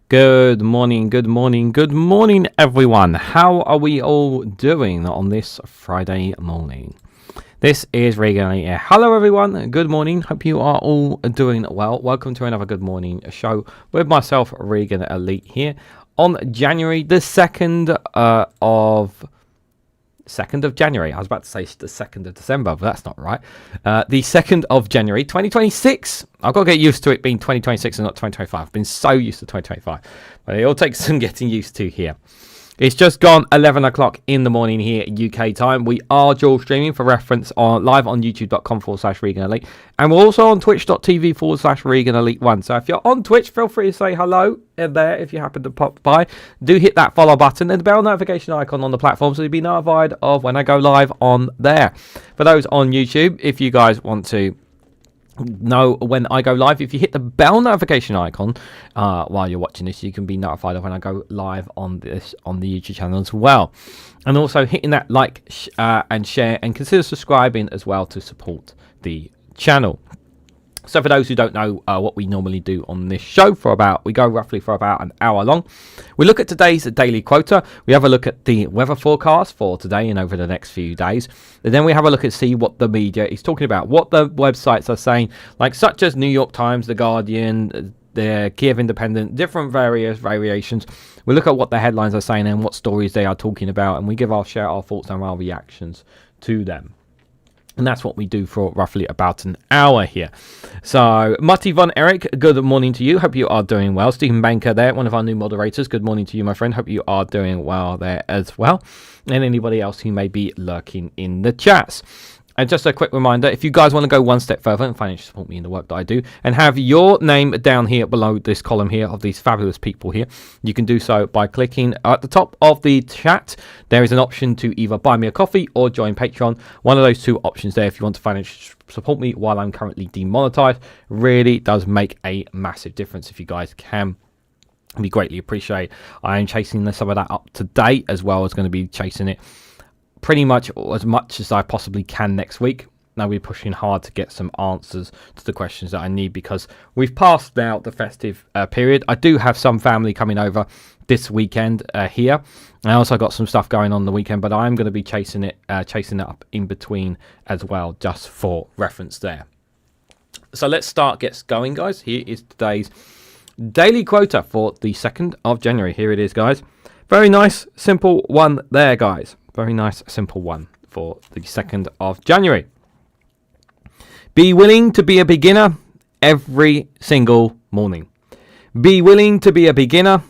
Good morning, good morning, good morning, everyone. How are we all doing on this Friday morning? This is Reganelite. Hello, everyone. Good morning. Hope you are all doing well. Welcome to another good morning show with myself, Reganelite, here on January the 2nd of 2nd of January. I was about to say the 2nd of December, but that's not right. The 2nd of January 2026. I've got to get used to it being 2026 and not 2025. I've been so used to 2025, but it all takes some getting used to here. It's just gone 11 o'clock in the morning here UK time. We are dual streaming for reference live on youtube.com/Reganelite. And we're also on twitch.tv/Reganelite1. So if you're on Twitch, feel free to say hello in there if you happen to pop by. Do hit that follow button and the bell notification icon on the platform so you'll be notified of when I go live on there. For those on YouTube, if you guys want to know when I go live, if you hit the bell notification icon while you're watching this, you can be notified of when I go live on the YouTube channel as well. And also hitting that like and share, and consider subscribing as well to support the channel. So for those who don't know what we normally do on this show, we go roughly for about an hour long. We look at today's daily quota. We have a look at the weather forecast for today and over the next few days. And then we have a look at see what the media is talking about, what the websites are saying, like such as New York Times, The Guardian, the Kiev Independent, different variations. We look at what the headlines are saying and what stories they are talking about, and we share our thoughts and our reactions to them. And that's what we do for roughly about an hour here. So, Mutty Von Eric, good morning to you. Hope you are doing well. Stephen Banker there, one of our new moderators. Good morning to you, my friend. Hope you are doing well there as well. And anybody else who may be lurking in the chats. And just a quick reminder, if you guys want to go one step further and financially support me in the work that I do, and have your name down here below this column here of these fabulous people here, you can do so by clicking at the top of the chat. There is an option to either buy me a coffee or join Patreon. One of those two options there if you want to financially support me while I'm currently demonetized. Really does make a massive difference if you guys can. Be greatly appreciated. I am chasing some of that up today, as well as going to be chasing it pretty much as I possibly can next week. Now we're pushing hard to get some answers to the questions that I need, because we've passed now the festive period. I do have some family coming over this weekend here. I also got some stuff going on the weekend, but I'm going to be chasing it up in between as well, just for reference there. So let's get going, guys. Here is today's daily quota for the 2nd of January. Here it is, guys. Very nice, simple one there, guys. Very nice, simple one for the 2nd of January. Be willing to be a beginner every single morning. Be willing to be a beginner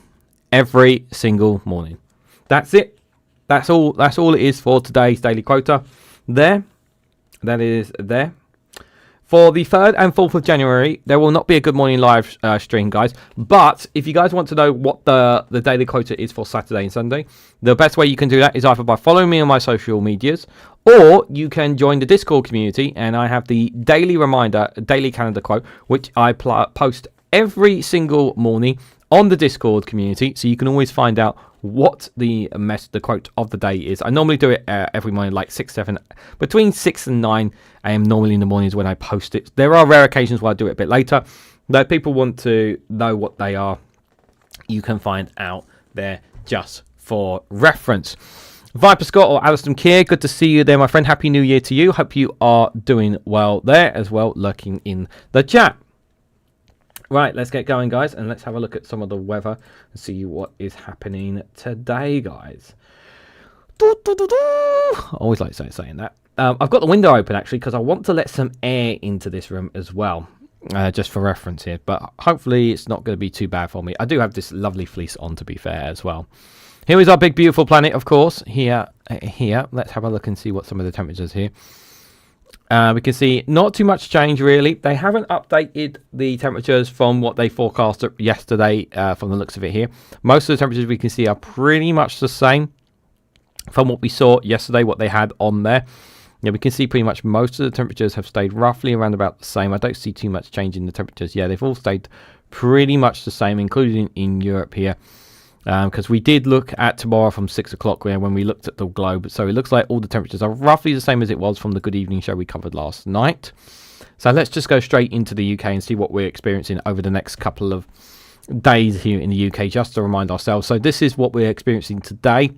every single morning. That's it. That's all it is for today's daily quota. There. That is there. For the 3rd and 4th of January, there will not be a Good Morning live stream, guys. But if you guys want to know what the daily quota is for Saturday and Sunday, the best way you can do that is either by following me on my social medias, or you can join the Discord community, and I have the daily reminder, daily calendar quote, which I post every single morning on the Discord community, so you can always find out what the quote of the day is. I normally do it every morning, like between 6 and 9 a.m. normally in the mornings when I post it. There are rare occasions where I do it a bit later. Though people want to know what they are, you can find out there just for reference. Viper Scott or Alison Keir, good to see you there, my friend. Happy New Year to you. Hope you are doing well there as well, lurking in the chat. Right, let's get going, guys, and let's have a look at some of the weather and see what is happening today, guys. I always like saying that. I've got the window open, actually, because I want to let some air into this room as well, just for reference here. But hopefully it's not going to be too bad for me. I do have this lovely fleece on, to be fair, as well. Here is our big, beautiful planet, of course, here. Let's have a look and see what some of the temperatures here. We can see not too much change, really. They haven't updated the temperatures from what they forecasted yesterday, from the looks of it here. Most of the temperatures we can see are pretty much the same from what we saw yesterday, what they had on there. Yeah, we can see pretty much most of the temperatures have stayed roughly around about the same. I don't see too much change in the temperatures. Yeah, they've all stayed pretty much the same, including in Europe here. Because we did look at tomorrow from 6 o'clock when we looked at the globe. So it looks like all the temperatures are roughly the same as it was from the Good Evening show we covered last night. So let's just go straight into the UK and see what we're experiencing over the next couple of days here in the UK, just to remind ourselves. So this is what we're experiencing today.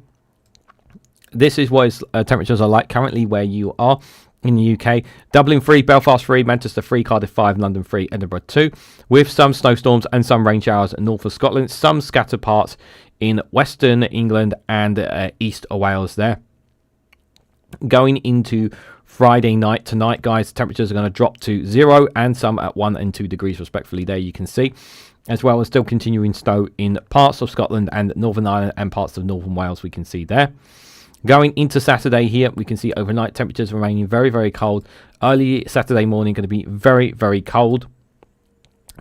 This is what temperatures are like currently where you are in the UK. Dublin 3, Belfast 3, Manchester 3, Cardiff 5, London 3, Edinburgh 2, with some snowstorms and some rain showers north of Scotland, some scattered parts in western England and east of Wales there. Going into Friday night tonight, guys, temperatures are going to drop to 0 and some at 1 and 2 degrees respectively there, you can see, as well as still continuing snow in parts of Scotland and Northern Ireland and parts of Northern Wales, we can see there. Going into Saturday here, we can see overnight temperatures remaining very, very cold. Early Saturday morning going to be very, very cold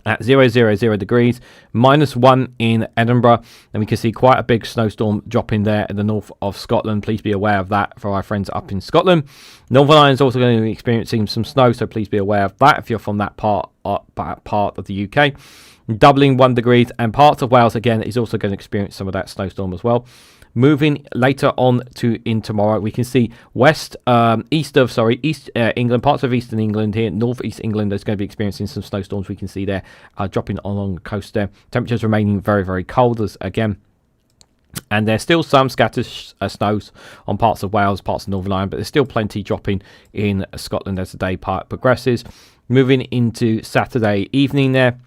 at 0, 0, 0 degrees, -1 in Edinburgh. And we can see quite a big snowstorm dropping there in the north of Scotland. Please be aware of that for our friends up in Scotland. Northern Ireland is also going to be experiencing some snow, so please be aware of that if you're from that part of the UK. Doubling 1 degrees, and parts of Wales again is also going to experience some of that snowstorm as well. Moving later on in tomorrow, we can see east England, parts of eastern England here, northeast England is going to be experiencing some snowstorms. We can see there dropping along the coast there. Temperatures remaining very, very cold again. And there's still some scattered snows on parts of Wales, parts of Northern Ireland, but there's still plenty dropping in Scotland as the day progresses. Moving into Saturday evening there,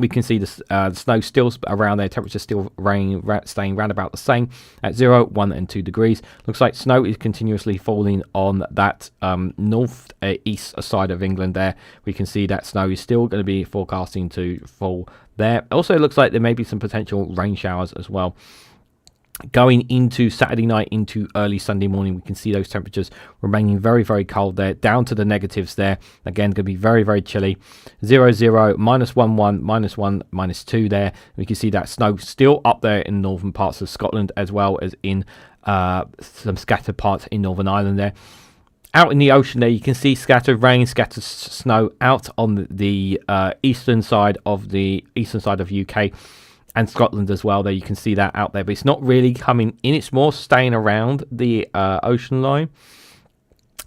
we can see the snow still around there. Temperature still staying around about the same at 0, 1 and 2 degrees. Looks like snow is continuously falling on that north east side of England there. We can see that snow is still going to be forecasting to fall there. Also, it looks like there may be some potential rain showers as well. Going into Saturday night into early Sunday morning, we can see those temperatures remaining very, very cold there, down to the negatives there. Again, going to be very, very chilly. 0, 0, -1, -1, -1, -2 there. We can see that snow still up there in northern parts of Scotland, as well as in some scattered parts in Northern Ireland there. Out in the ocean there, you can see scattered rain, scattered snow out on the eastern side of UK. And Scotland as well there, you can see that out there, but it's not really coming in, it's more staying around the ocean line.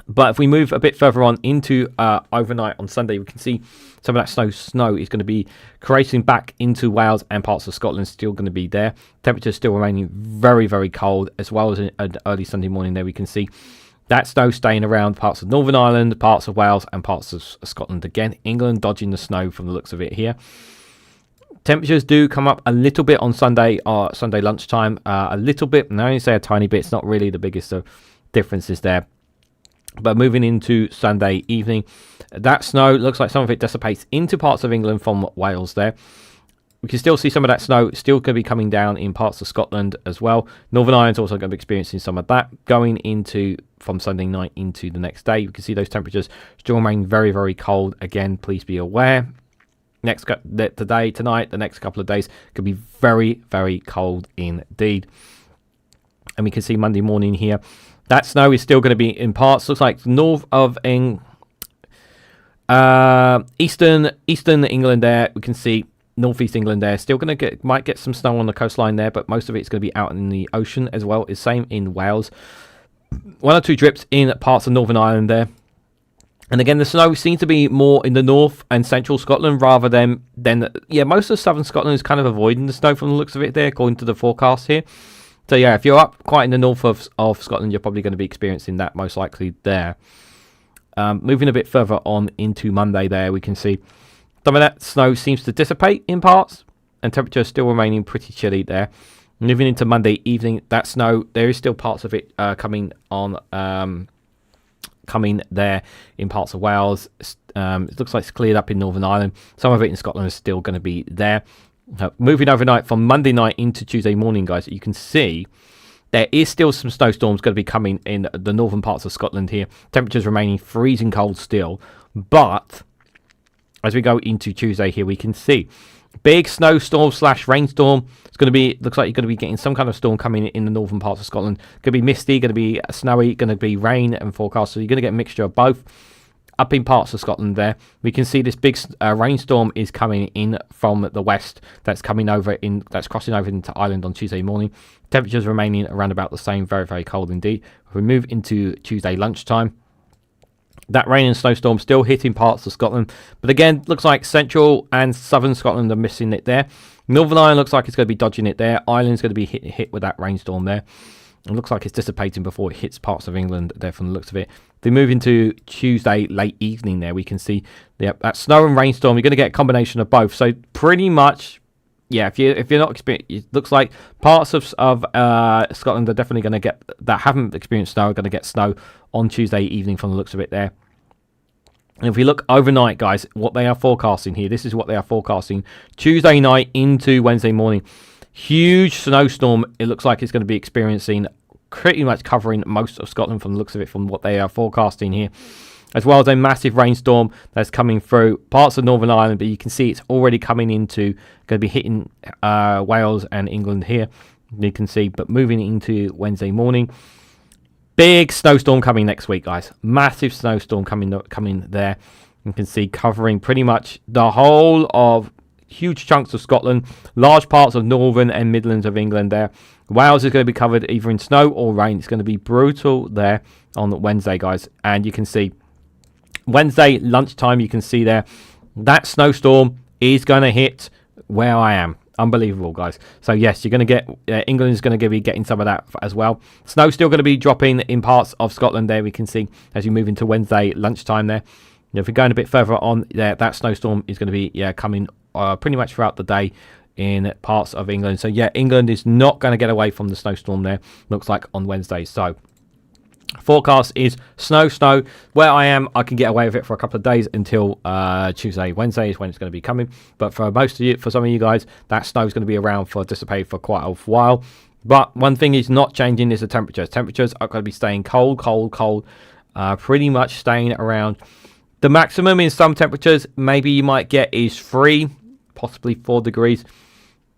But if we move a bit further on into overnight on Sunday, we can see some of that snow is going to be creating back into Wales, and parts of Scotland still going to be there. Temperatures still remaining very, very cold, as well as in early Sunday morning there. We can see that snow staying around parts of Northern Ireland, parts of Wales and parts of Scotland again. England dodging the snow from the looks of it here. Temperatures do come up a little bit on Sunday lunchtime, a little bit, and I only say a tiny bit. It's not really the biggest of differences there. But moving into Sunday evening, that snow looks like some of it dissipates into parts of England from Wales there. We can still see some of that snow still going to be coming down in parts of Scotland as well. Northern Ireland's also going to be experiencing some of that going into from Sunday night into the next day. We can see those temperatures still remain very, very cold. Again, please be aware. Tonight, the next couple of days could be very, very cold indeed. And we can see Monday morning here, that snow is still going to be in parts. Looks like north of eastern England there. We can see northeast England there. Still going to might get some snow on the coastline there, but most of it's going to be out in the ocean as well. It's same in Wales. 1 or 2 drips in parts of Northern Ireland there. And again, the snow seems to be more in the north and central Scotland rather than most of southern Scotland is kind of avoiding the snow from the looks of it there, according to the forecast here. So yeah, if you're up quite in the north of Scotland, you're probably going to be experiencing that most likely there. Moving a bit further on into Monday there, we can see some of that snow seems to dissipate in parts, and temperature still remaining pretty chilly there. Moving into Monday evening, that snow, there is still parts of it coming there in parts of Wales. It looks like it's cleared up in Northern Ireland. Some of it in Scotland is still going to be there. Moving overnight from Monday night into Tuesday morning, guys, you can see there is still some snowstorms going to be coming in the northern parts of Scotland here. Temperatures remaining freezing cold still. But as we go into Tuesday here, we can see big snowstorm / rainstorm. It's going to be, looks like you're going to be getting some kind of storm coming in the northern parts of Scotland. Going to be misty, going to be snowy, going to be rain and forecast. So you're going to get a mixture of both. Up in parts of Scotland there, we can see this big rainstorm is coming in from the west. That's coming over that's crossing over into Ireland on Tuesday morning. Temperatures remaining around about the same, very, very cold indeed. If we move into Tuesday lunchtime, that rain and snowstorm still hitting parts of Scotland. But again, looks like central and southern Scotland are missing it there. Northern Ireland looks like it's going to be dodging it there. Ireland's going to be hit with that rainstorm there. It looks like it's dissipating before it hits parts of England there from the looks of it. They move into Tuesday late evening there. We can see that snow and rainstorm. You're going to get a combination of both. So pretty much, yeah, if you're not experienced, it looks like parts of Scotland are definitely going to get, that haven't experienced snow, are going to get snow on Tuesday evening from the looks of it there. And if we look overnight, guys, what they are forecasting here, this is what they are forecasting. Tuesday night into Wednesday morning. Huge snowstorm, it looks like it's going to be experiencing, pretty much covering most of Scotland from the looks of it, from what they are forecasting here. As well as a massive rainstorm that's coming through parts of Northern Ireland, but you can see it's already coming into, going to be hitting Wales and England here. You can see, but moving into Wednesday morning. Big snowstorm coming next week, guys. Massive snowstorm coming there. You can see covering pretty much the whole of huge chunks of Scotland, large parts of northern and midlands of England there. Wales is going to be covered either in snow or rain. It's going to be brutal there on Wednesday, guys. And you can see Wednesday lunchtime, you can see there that snowstorm is going to hit where I am. Unbelievable, guys. So yes, you're going to get England is going to be getting some of that as well. Snow's still going to be dropping in parts of Scotland there. We can see as you move into Wednesday lunchtime there. If you're going a bit further on there, that snowstorm is going to be coming pretty much throughout the day in parts of England. So yeah, England is not going to get away from the snowstorm there, looks like, on Wednesday. So forecast is snow. Where I am, I can get away with it for a couple of days until Tuesday, Wednesday is when it's going to be coming. But for most of you, for some of you guys, that snow is going to be around for dissipate for quite a while. But one thing is not changing is the temperatures. Temperatures are going to be staying cold, pretty much staying around. The maximum in some temperatures maybe you might get is 3, possibly 4 degrees.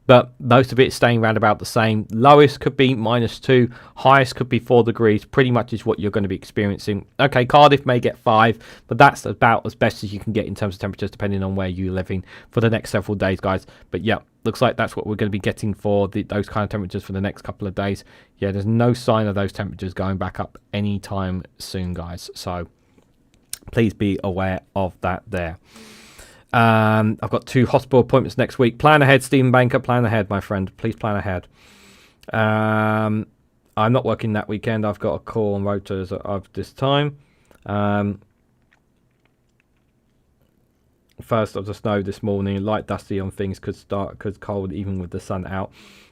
But most of it is staying around about the same. Lowest could be -2. Highest could be 4 degrees. Pretty much is what you're going to be experiencing. Okay, Cardiff may get 5. But that's about as best as you can get in terms of temperatures, depending on where you're living for the next several days, guys. But yeah, looks like that's what we're going to be getting for those kind of temperatures for the next couple of days. Yeah, there's no sign of those temperatures going back up anytime soon, guys. So please be aware of that there. I've got 2 hospital appointments next week. Plan ahead, Stephen Banker. Plan ahead, my friend. Please plan ahead. I'm not working that weekend. I've got a call on rotors of this time. First of the snow this morning. Light dusty on things. Could cold even with the sun out.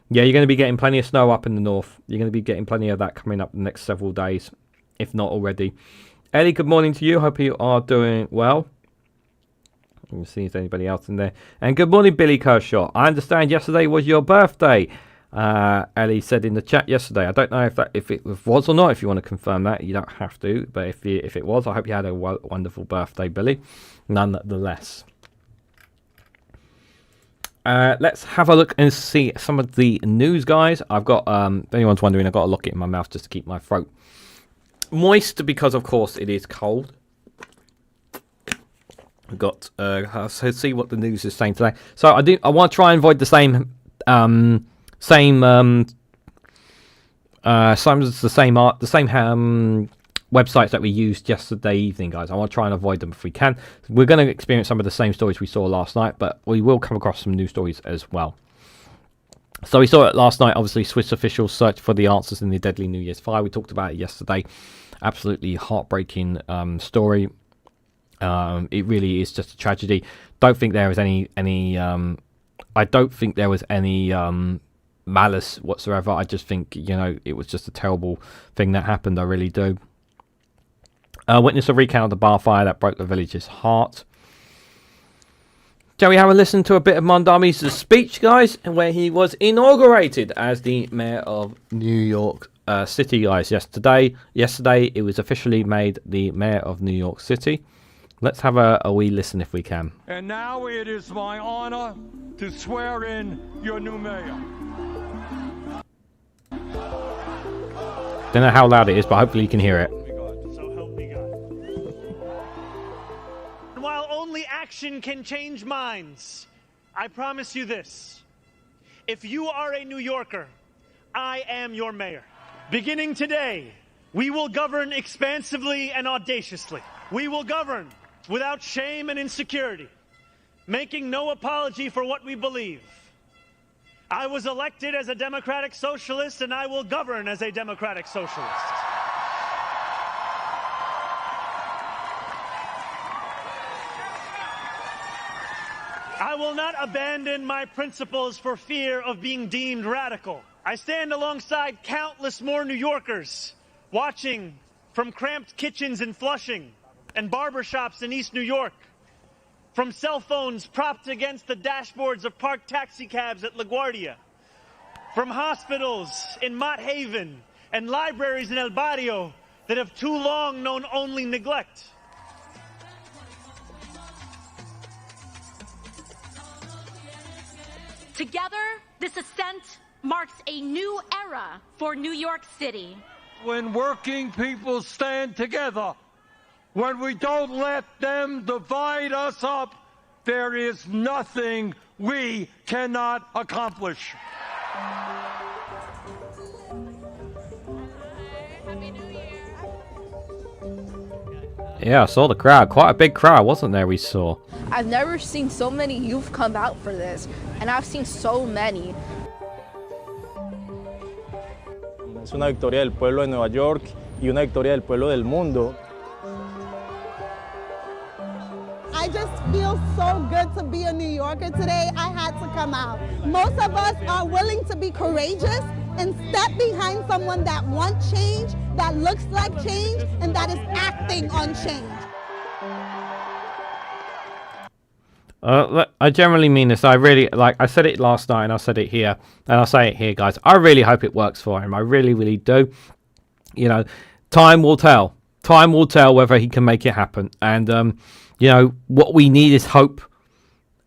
Yeah, you're going to be getting plenty of snow up in the north. You're going to be getting plenty of that coming up the next several days, if not already. Ellie, good morning to you. Hope you are doing well. Let me see if there's anybody else in there. And good morning, Billy Kershaw. I understand yesterday was your birthday. Ellie said in the chat yesterday. I don't know if it was or not. If you want to confirm that, you don't have to. But if it was, I hope you had a wonderful birthday, Billy. Nonetheless. Let's have a look and see some of the news, guys. I've got, if anyone's wondering, I've got a locket in my mouth just to keep my throat moist because, of course, it is cold. I've got so see what the news is saying today. So I want to try and avoid the same websites that we used yesterday evening, guys. I want to try and avoid them if we can. We're going to experience some of the same stories we saw last night, but we will come across some new stories as well. So we saw it last night. Obviously, Swiss officials search for the answers in the deadly New Year's fire. We talked about it yesterday. Absolutely heartbreaking story. It really is just a tragedy. Don't think there was any I don't think there was any malice whatsoever. I just think, it was just a terrible thing that happened. I really do. Witness a recount of the bar fire that broke the village's heart. Shall we have a listen to a bit of Mondami's speech, guys, where he was inaugurated as the mayor of New York City, guys. Yesterday it was officially made the mayor of New York City. Let's have a wee listen if we can. And now it is my honor to swear in your new mayor. Don't know how loud it is, but hopefully you can hear it. So help me God. And while only action can change minds, I promise you this. If you are a New Yorker, I am your mayor. Beginning today, we will govern expansively and audaciously. We will govern without shame and insecurity, making no apology for what we believe. I was elected as a democratic socialist, and I will govern as a democratic socialist. I will not abandon my principles for fear of being deemed radical. I stand alongside countless more New Yorkers watching from cramped kitchens in Flushing and barbershops in East New York, from cell phones propped against the dashboards of parked taxicabs at LaGuardia, from hospitals in Mott Haven and libraries in El Barrio that have too long known only neglect. Together, this ascent marks a new era for New York City. When working people stand together, when we don't let them divide us up, there is nothing we cannot accomplish. Yeah, I saw the crowd. Quite a big crowd, wasn't there, we saw? I've never seen so many youth come out for this, and I've seen so many. Es una victoria del pueblo de Nueva York y una victoria del pueblo del mundo. I just feel so good to be a New Yorker today. I had to come out. Most of us are willing to be courageous and step behind someone that wants change, that looks like change, and that is acting on change. I generally mean this. I really, like, I said it last night and I said it here, and I'll say it here, guys. I really hope it works for him. I really, really do. You know, time will tell. Time will tell whether he can make it happen. And, you know, what we need is hope.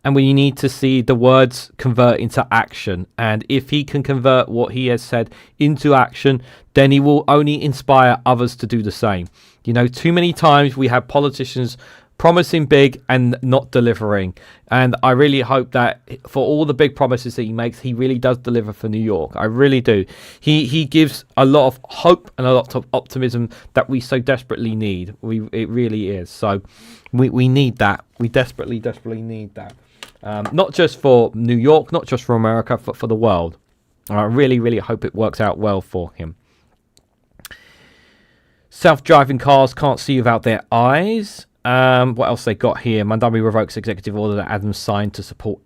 And we need to see the words convert into action. And if he can convert what he has said into action, then he will only inspire others to do the same. You know, too many times we have politicians promising big and not delivering. And I really hope that for all the big promises that he makes, he really does deliver for New York. I really do. He gives a lot of hope and a lot of optimism that we so desperately need. It really is. So we need that. We desperately need that. Not just for New York, not just for America, but for the world. I really, really hope it works out well for him. Self-driving cars can't see without their eyes. What else they got here? Mandami revokes executive order that Adams signed to support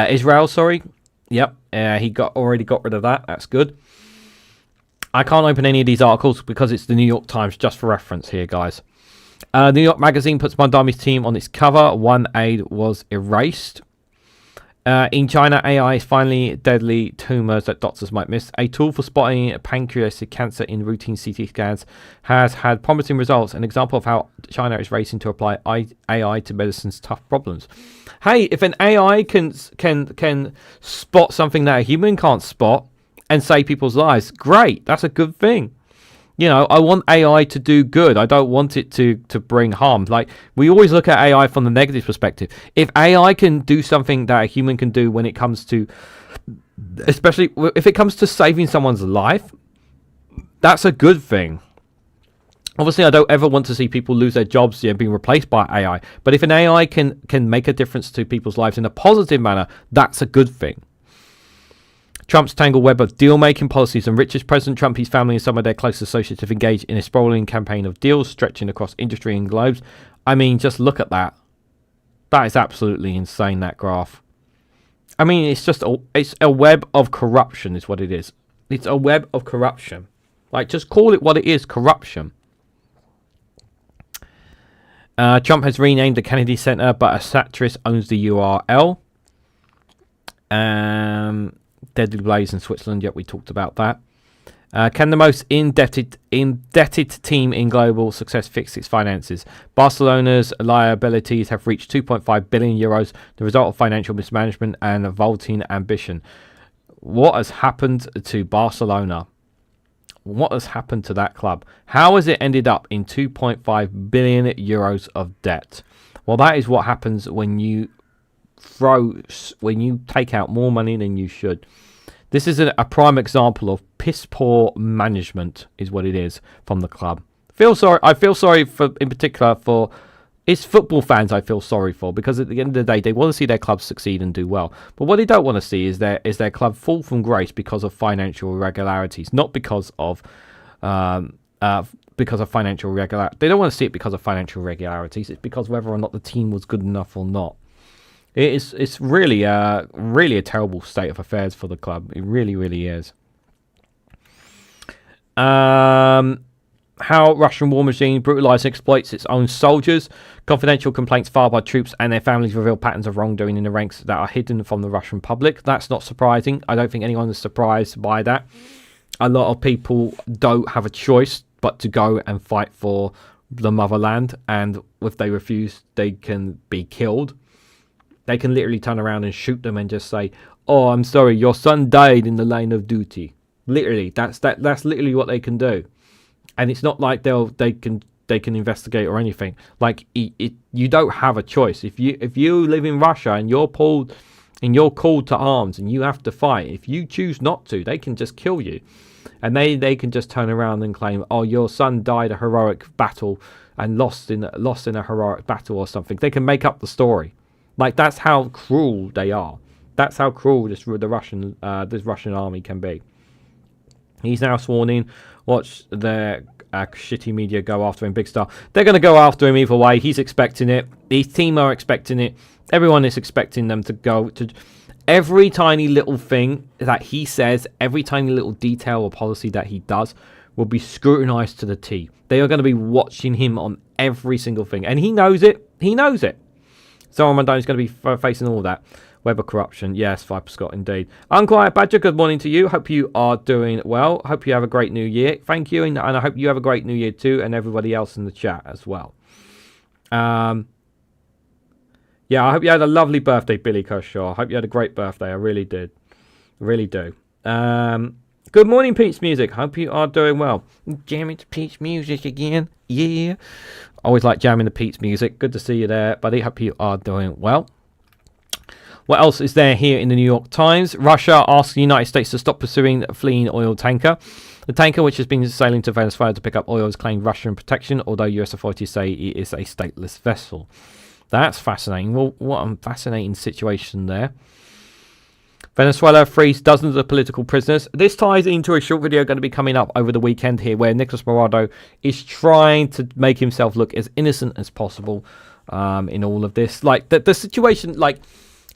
Israel, sorry. Yep, he already got rid of that. That's good. I can't open any of these articles because it's the New York Times, just for reference here, guys. New York Magazine puts Mandami's team on its cover. One aide was erased. In China, AI is finally deadly tumors that doctors might miss. A tool for spotting pancreatic cancer in routine CT scans has had promising results. An example of how China is racing to apply AI to medicine's tough problems. Hey, if an AI can spot something that a human can't spot and save people's lives, great. That's a good thing. You know, I want AI to do good. I don't want it to bring harm. Like, we always look at AI from the negative perspective. If AI can do something that a human can do when it comes to, especially if it comes to saving someone's life, that's a good thing. Obviously, I don't ever want to see people lose their jobs, being replaced by AI. But if an AI can make a difference to people's lives in a positive manner, that's a good thing. Trump's tangled web of deal-making policies enriches President Trump, his family, and some of their close associates have engaged in a sprawling campaign of deals stretching across industry and globes. I mean, just look at that. That is absolutely insane, that graph. I mean, it's a web of corruption is what it is. It's a web of corruption. Like, just call it what it is, corruption. Trump has renamed the Kennedy Center, but a satirist owns the URL. Deadly Blaze in Switzerland. Yep, we talked about that. Can the most indebted team in global success fix its finances? Barcelona's liabilities have reached 2.5 billion euros, the result of financial mismanagement and vaulting ambition. What has happened to Barcelona? What has happened to that club? How has it ended up in 2.5 billion euros of debt? Well, that is what happens when you take out more money than you should. This is a prime example of piss poor management, is what it is from the club. I feel sorry for, in particular, for It's football fans I feel sorry for, because at the end of the day, they want to see their club succeed and do well. But what they don't want to see is their club fall from grace because of financial irregularities, not because of financial irregularities. They don't want to see it because of financial irregularities. It's because whether or not the team was good enough or not. It's really a terrible state of affairs for the club. It really, really is. How Russian war machine brutalizes and exploits its own soldiers. Confidential complaints filed by troops and their families reveal patterns of wrongdoing in the ranks that are hidden from the Russian public. That's not surprising. I don't think anyone is surprised by that. A lot of people don't have a choice but to go and fight for the motherland, and if they refuse, they can be killed. They can literally turn around and shoot them and just say, "Oh, I'm sorry, your son died in the line of duty." Literally, that's literally what they can do. And it's not like they can investigate or anything. Like, you don't have a choice. If you live in Russia and you're called to arms and you have to fight, if you choose not to, they can just kill you. And they can just turn around and claim, "Oh, your son died a heroic battle and lost in a heroic battle," or something. They can make up the story. Like, that's how cruel they are. That's how cruel this Russian army can be. He's now sworn in. Watch the shitty media go after him big style. They're going to go after him either way. He's expecting it. His team are expecting it. Everyone is expecting them to go to every tiny little thing that he says, every tiny little detail or policy that he does will be scrutinized to the T. They are going to be watching him on every single thing. And he knows it. He knows it. So Ramadan is going to be facing all that. Weber corruption. Yes, Viper Scott, indeed. Unquiet Badger, good morning to you. Hope you are doing well. Hope you have a great new year. Thank you. And I hope you have a great new year too. And everybody else in the chat as well. Yeah, I hope you had a lovely birthday, Billy Kershaw. I hope you had a great birthday. I really did. Really do. Good morning, Pete's Music. Hope you are doing well. Jamming to Pete's Music again. Yeah. Always like jamming to Pete's Music. Good to see you there, buddy. Hope you are doing well. What else is there here in the New York Times? Russia asks the United States to stop pursuing a fleeing oil tanker. The tanker, which has been sailing to Venezuela to pick up oil, has claimed Russian protection, although US authorities say it is a stateless vessel. That's fascinating. Well, what a fascinating situation there. Venezuela frees dozens of political prisoners. This ties into a short video going to be coming up over the weekend here, where Nicolas Maduro is trying to make himself look as innocent as possible in all of this. Like, the situation, like,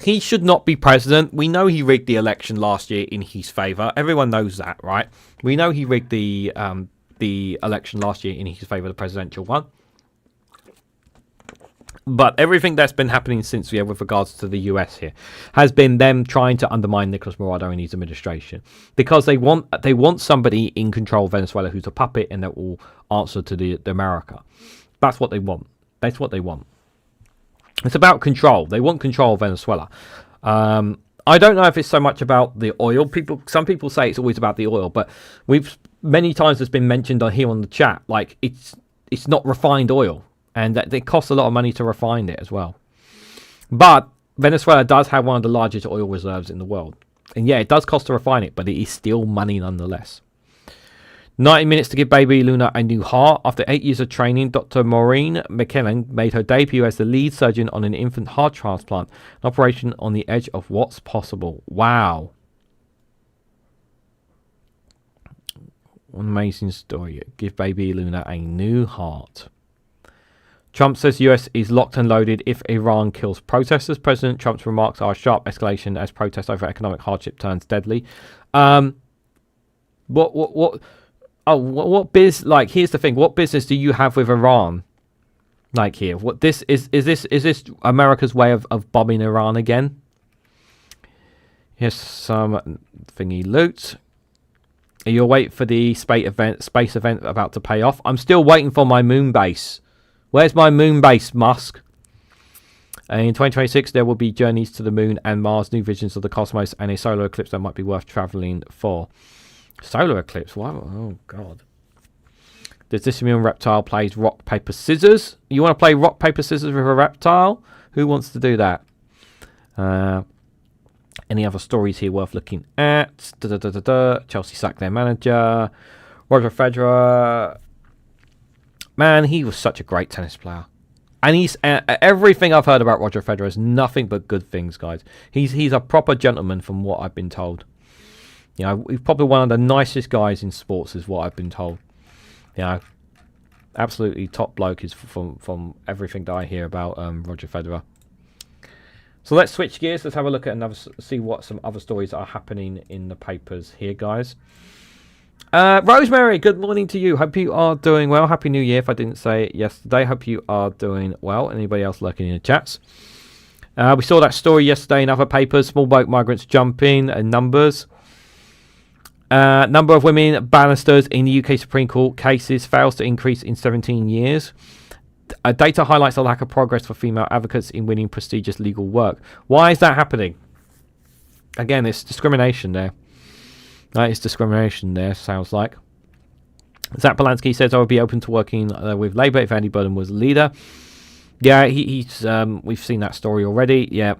he should not be president. We know he rigged the election last year in his favour. Everyone knows that, right? We know he rigged the election last year in his favour, the presidential one. But everything that's been happening since, with regards to the US here, has been them trying to undermine Nicolas Maduro and his administration, because they want somebody in control of Venezuela who's a puppet and that will answer to the America. That's what they want. That's what they want. It's about control. They want control of Venezuela. I don't know if it's so much about the oil. Some people say it's always about the oil, but many times it's been mentioned here on the chat, like it's not refined oil, and that it costs a lot of money to refine it as well. But Venezuela does have one of the largest oil reserves in the world, and yeah, it does cost to refine it, but it is still money nonetheless. 90 minutes to give baby Luna a new heart. After 8 years of training, Dr. Maureen McKellen made her debut as the lead surgeon on an infant heart transplant, an operation on the edge of what's possible. Wow. Amazing story. Give baby Luna a new heart. Trump says US is locked and loaded if Iran kills protesters. President Trump's remarks are a sharp escalation as protest over economic hardship turns deadly. What here's the thing. What business do you have with Iran? Like, here, what this is this America's way of bombing Iran again? Here's some thingy loot. You'll wait for the space event about to pay off. I'm still waiting for my moon base. Where's my moon base, Musk? In 2026, there will be journeys to the moon and Mars, new visions of the cosmos, and a solar eclipse that might be worth traveling for. Solar eclipse? Wow. Oh, God. This immune reptile plays rock, paper, scissors. You want to play rock, paper, scissors with a reptile? Who wants to do that? Any other stories here worth looking at? Chelsea sacked their manager. Roger Federer. Man, he was such a great tennis player. And he's everything I've heard about Roger Federer is nothing but good things, guys. He's a proper gentleman, from what I've been told. You know, he's probably one of the nicest guys in sports, is what I've been told. You know, absolutely top bloke is from everything that I hear about Roger Federer. So let's switch gears. Let's have a look at see what some other stories are happening in the papers here, guys. Rosemary, good morning to you. Hope you are doing well. Happy New Year, if I didn't say it yesterday. Hope you are doing well. Anybody else lurking in the chats? We saw that story yesterday in other papers. Small boat migrants jumping in numbers. Number of women barristers in the UK Supreme Court cases fails to increase in 17 years. Data highlights the lack of progress for female advocates in winning prestigious legal work. Why is that happening? Again, it's discrimination there. That is discrimination there, sounds like. Zach Polanski says, I would be open to working with Labour if Andy Burnham was leader. Yeah, he's we've seen that story already. Yeah.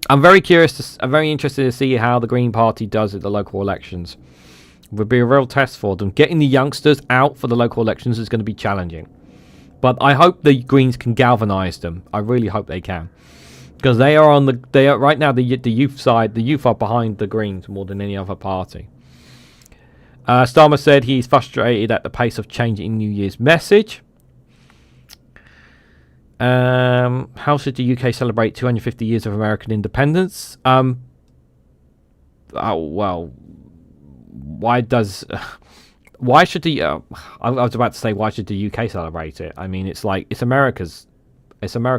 I'm very curious. I'm very interested to see how the Green Party does at the local elections. It would be a real test for them. Getting the youngsters out for the local elections is going to be challenging. But I hope the Greens can galvanise them. I really hope they can. Because they are right now the youth side. The youth are behind the Greens more than any other party. Starmer said he's frustrated at the pace of change in New Year's message. How should the UK celebrate 250 years of American independence? Oh well, why should the I was about to say, why should the UK celebrate it? I mean, it's America's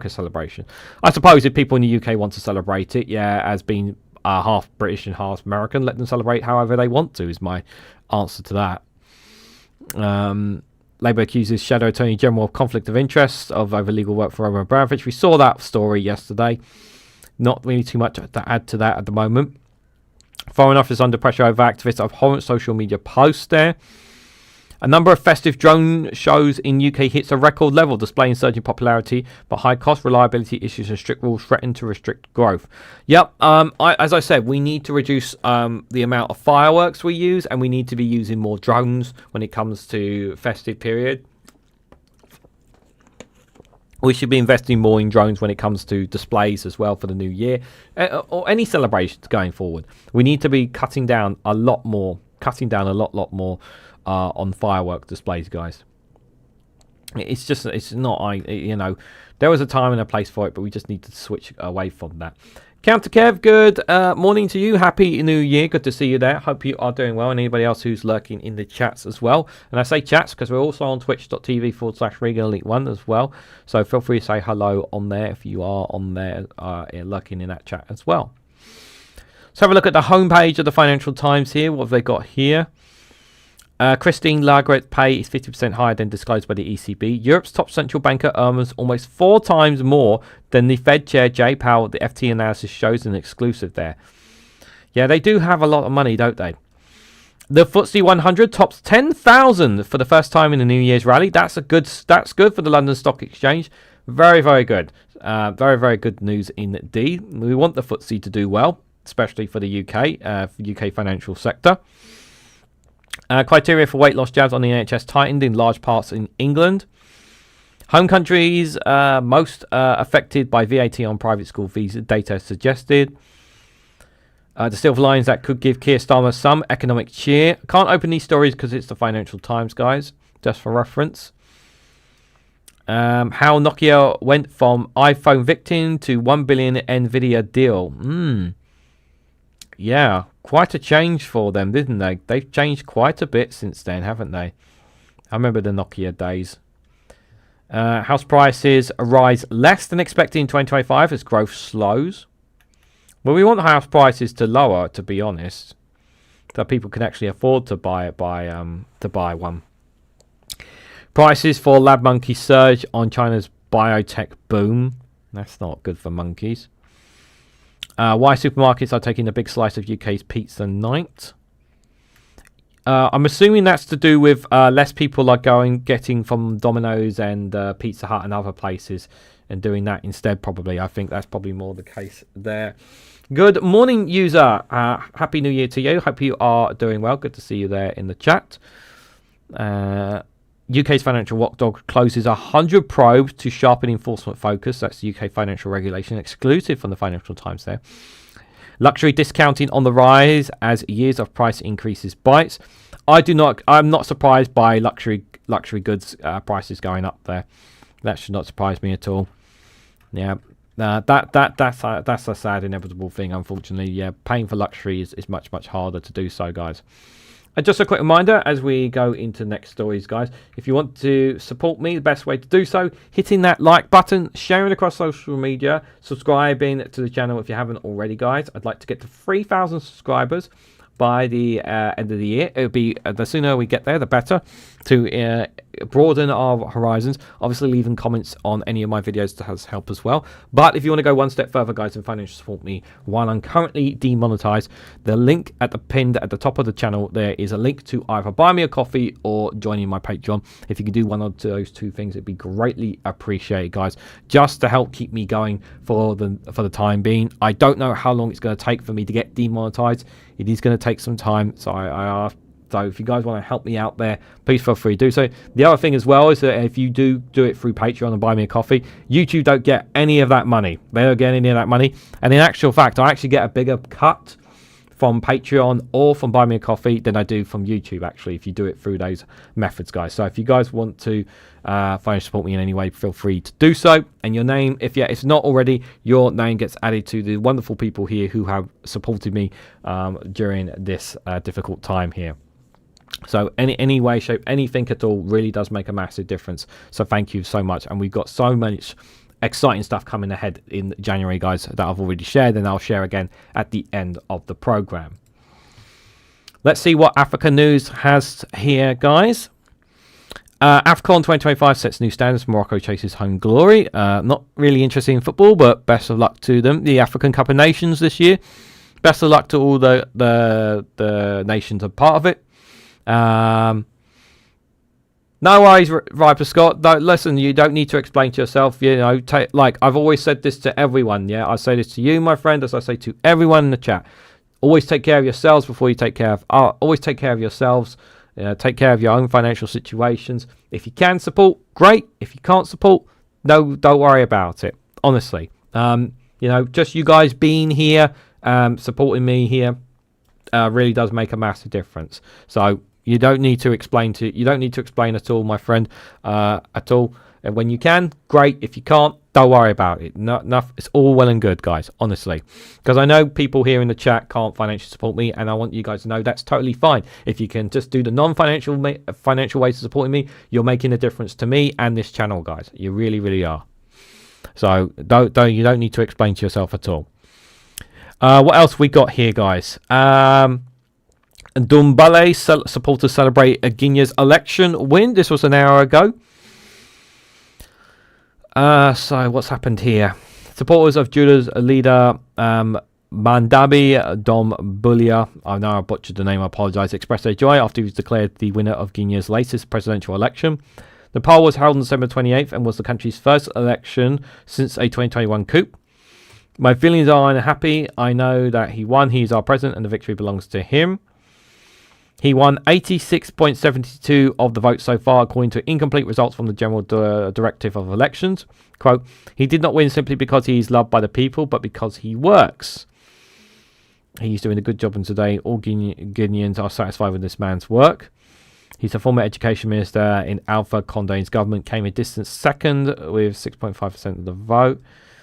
celebration. I suppose if people in the UK want to celebrate it, yeah, as being half British and half American, let them celebrate however they want to, is my answer to that. Labour accuses Shadow Attorney General of conflict of interest over legal work for Roman Abramovich. We saw that story yesterday. Not really too much to add to that at the moment. Foreign Office under pressure over activists of abhorrent social media posts there. A number of festive drone shows in UK hits a record level, displaying surging popularity, but high cost, reliability issues and strict rules threaten to restrict growth. Yep, as I said, we need to reduce the amount of fireworks we use, and we need to be using more drones when it comes to festive period. We should be investing more in drones when it comes to displays as well for the new year, or any celebrations going forward. We need to be cutting down a lot more on firework displays, guys. It's not, you know, there was a time and a place for it, but we just need to switch away from that. Counter Kev, good morning to you. Happy New Year. Good to see you there. Hope you are doing well, and anybody else who's lurking in the chats as well. And I say chats because we're also on twitch.tv/Reganelite1 as well. So feel free to say hello on there if you are on there lurking in that chat as well. Let's have a look at the homepage of the Financial Times here. What have they got here? Christine Lagarde's pay is 50% higher than disclosed by the ECB. Europe's top central banker earns almost 4 times more than the Fed chair Jay Powell. The FT analysis shows an exclusive there. Yeah, they do have a lot of money, don't they? The FTSE 100 tops 10,000 for the first time in the New Year's rally. That's good for the London Stock Exchange. Very, very good. Very, very good news indeed. We want the FTSE to do well, especially for the UK financial sector. Criteria for weight loss jabs on the NHS tightened in large parts in England. Home countries most affected by VAT on private school fees, data suggested. The silver lines that could give Keir Starmer some economic cheer. Can't open these stories because it's the Financial Times, guys, just for reference. How Nokia went from iPhone victim to 1 billion Nvidia deal. Yeah, quite a change for them, didn't they? They've changed quite a bit since then, haven't they? I remember the Nokia days. House prices rise less than expected in 2025 as growth slows. Well, we want house prices to lower, to be honest, so people can actually afford to buy one. Prices for lab monkeys surge on China's biotech boom. That's not good for monkeys. Why supermarkets are taking a big slice of UK's pizza night. I'm assuming that's to do with less people are getting from Domino's and Pizza Hut and other places and doing that instead, probably. I think that's probably more the case there. Good morning, user. Happy New Year to you. Hope you are doing well. Good to see you there in the chat. UK's financial watchdog closes 100 probes to sharpen enforcement focus. That's UK financial regulation, exclusive from the Financial Times there. Luxury discounting on the rise as years of price increases bites. I'm not surprised by luxury goods prices going up there. That should not surprise me at all. Yeah, that's a sad inevitable thing, unfortunately. Yeah, paying for luxury is much harder to do so, guys. And just a quick reminder as we go into next stories, guys. If you want to support me, the best way to do so, hitting that like button, sharing across social media, subscribing to the channel if you haven't already, guys. I'd like to get to 3,000 subscribers by the end of the year. It would be the sooner we get there, the better, to broaden our horizons. Obviously, leaving comments on any of my videos does help as well. But if you want to go one step further, guys, and financially support me while I'm currently demonetized, the link at the pinned at the top of the channel there is a link to either buy me a coffee or joining my Patreon. If you could do one of those two things, it'd be greatly appreciated, guys, just to help keep me going for the time being. I don't know how long it's going to take for me to get demonetized. It is going to take some time, so I ask. So if you guys want to help me out there, please feel free to do so. The other thing as well is that if you do it through Patreon and buy me a coffee, YouTube don't get any of that money. They don't get any of that money. And in actual fact, I actually get a bigger cut from Patreon or from buy me a coffee than I do from YouTube, actually, if you do it through those methods, guys. So if you guys want to financially support me in any way, feel free to do so. And your name, if it's not already, your name gets added to the wonderful people here who have supported me during this difficult time here. So any way, shape, anything at all really does make a massive difference. So thank you so much. And we've got so much exciting stuff coming ahead in January, guys, that I've already shared, and I'll share again at the end of the program. Let's see what Africa news has here, guys. AFCON 2025 sets new standards. Morocco chases home glory. Not really interested in football, but best of luck to them. The African Cup of Nations this year. Best of luck to all the nations are part of it. No worries, Viper Scott. Listen, you don't need to explain to yourself. You know, like I've always said this to everyone. Yeah, I say this to you, my friend, as I say to everyone in the chat. Always take care of yourselves before you take care of. Always take care of yourselves. Take care of your own financial situations. If you can support, great. If you can't support, no, don't worry about it. Honestly, you know, just you guys being here, supporting me here, really does make a massive difference. So. You don't need to explain at all, my friend, at all. And when you can, great. If you can't, don't worry about it. It's all well and good, guys, honestly. Because I know people here in the chat can't financially support me, and I want you guys to know that's totally fine. If you can just do the non-financial financial ways of supporting me, you're making a difference to me and this channel, guys. You really, really are. So you don't need to explain to yourself at all. What else we got here, guys? Dumbale supporters celebrate Guinea's election win. This was an hour ago. So what's happened here? Supporters of Jula's leader Mandabi Dombulia, I know I butchered the name, I apologise, expressed their joy after he was declared the winner of Guinea's latest presidential election. The poll was held on December 28th and was the country's first election since a 2021 coup. My feelings are unhappy. I know that he won. He is our president and the victory belongs to him. He won 86.72% of the votes so far, according to incomplete results from the General Directive of Elections. Quote, he did not win simply because he is loved by the people, but because he works. He's doing a good job, and today all Guineans are satisfied with this man's work. He's a former education minister in Alpha Condé's government, came a distant second with 6.5% of the vote.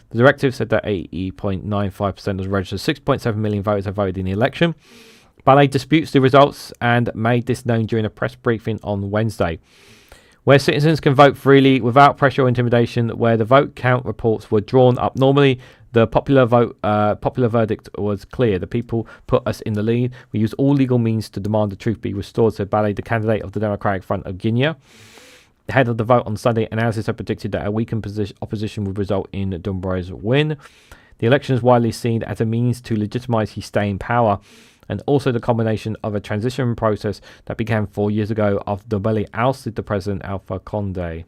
The directive said that 80.95% of the registered 6.7 million voters have voted in the election. Ballet disputes the results and made this known during a press briefing on Wednesday. Where citizens can vote freely without pressure or intimidation, where the vote count reports were drawn up normally, the popular verdict was clear. The people put us in the lead. We use all legal means to demand the truth be restored, said Ballet, the candidate of the Democratic Front of Guinea, ahead of the vote on Sunday. Analysis had predicted that a weakened opposition would result in Doumbouya's win. The election is widely seen as a means to legitimise his stay in power, and also the combination of a transition process that began 4 years ago after Doumbouya ousted the president Alpha Condé.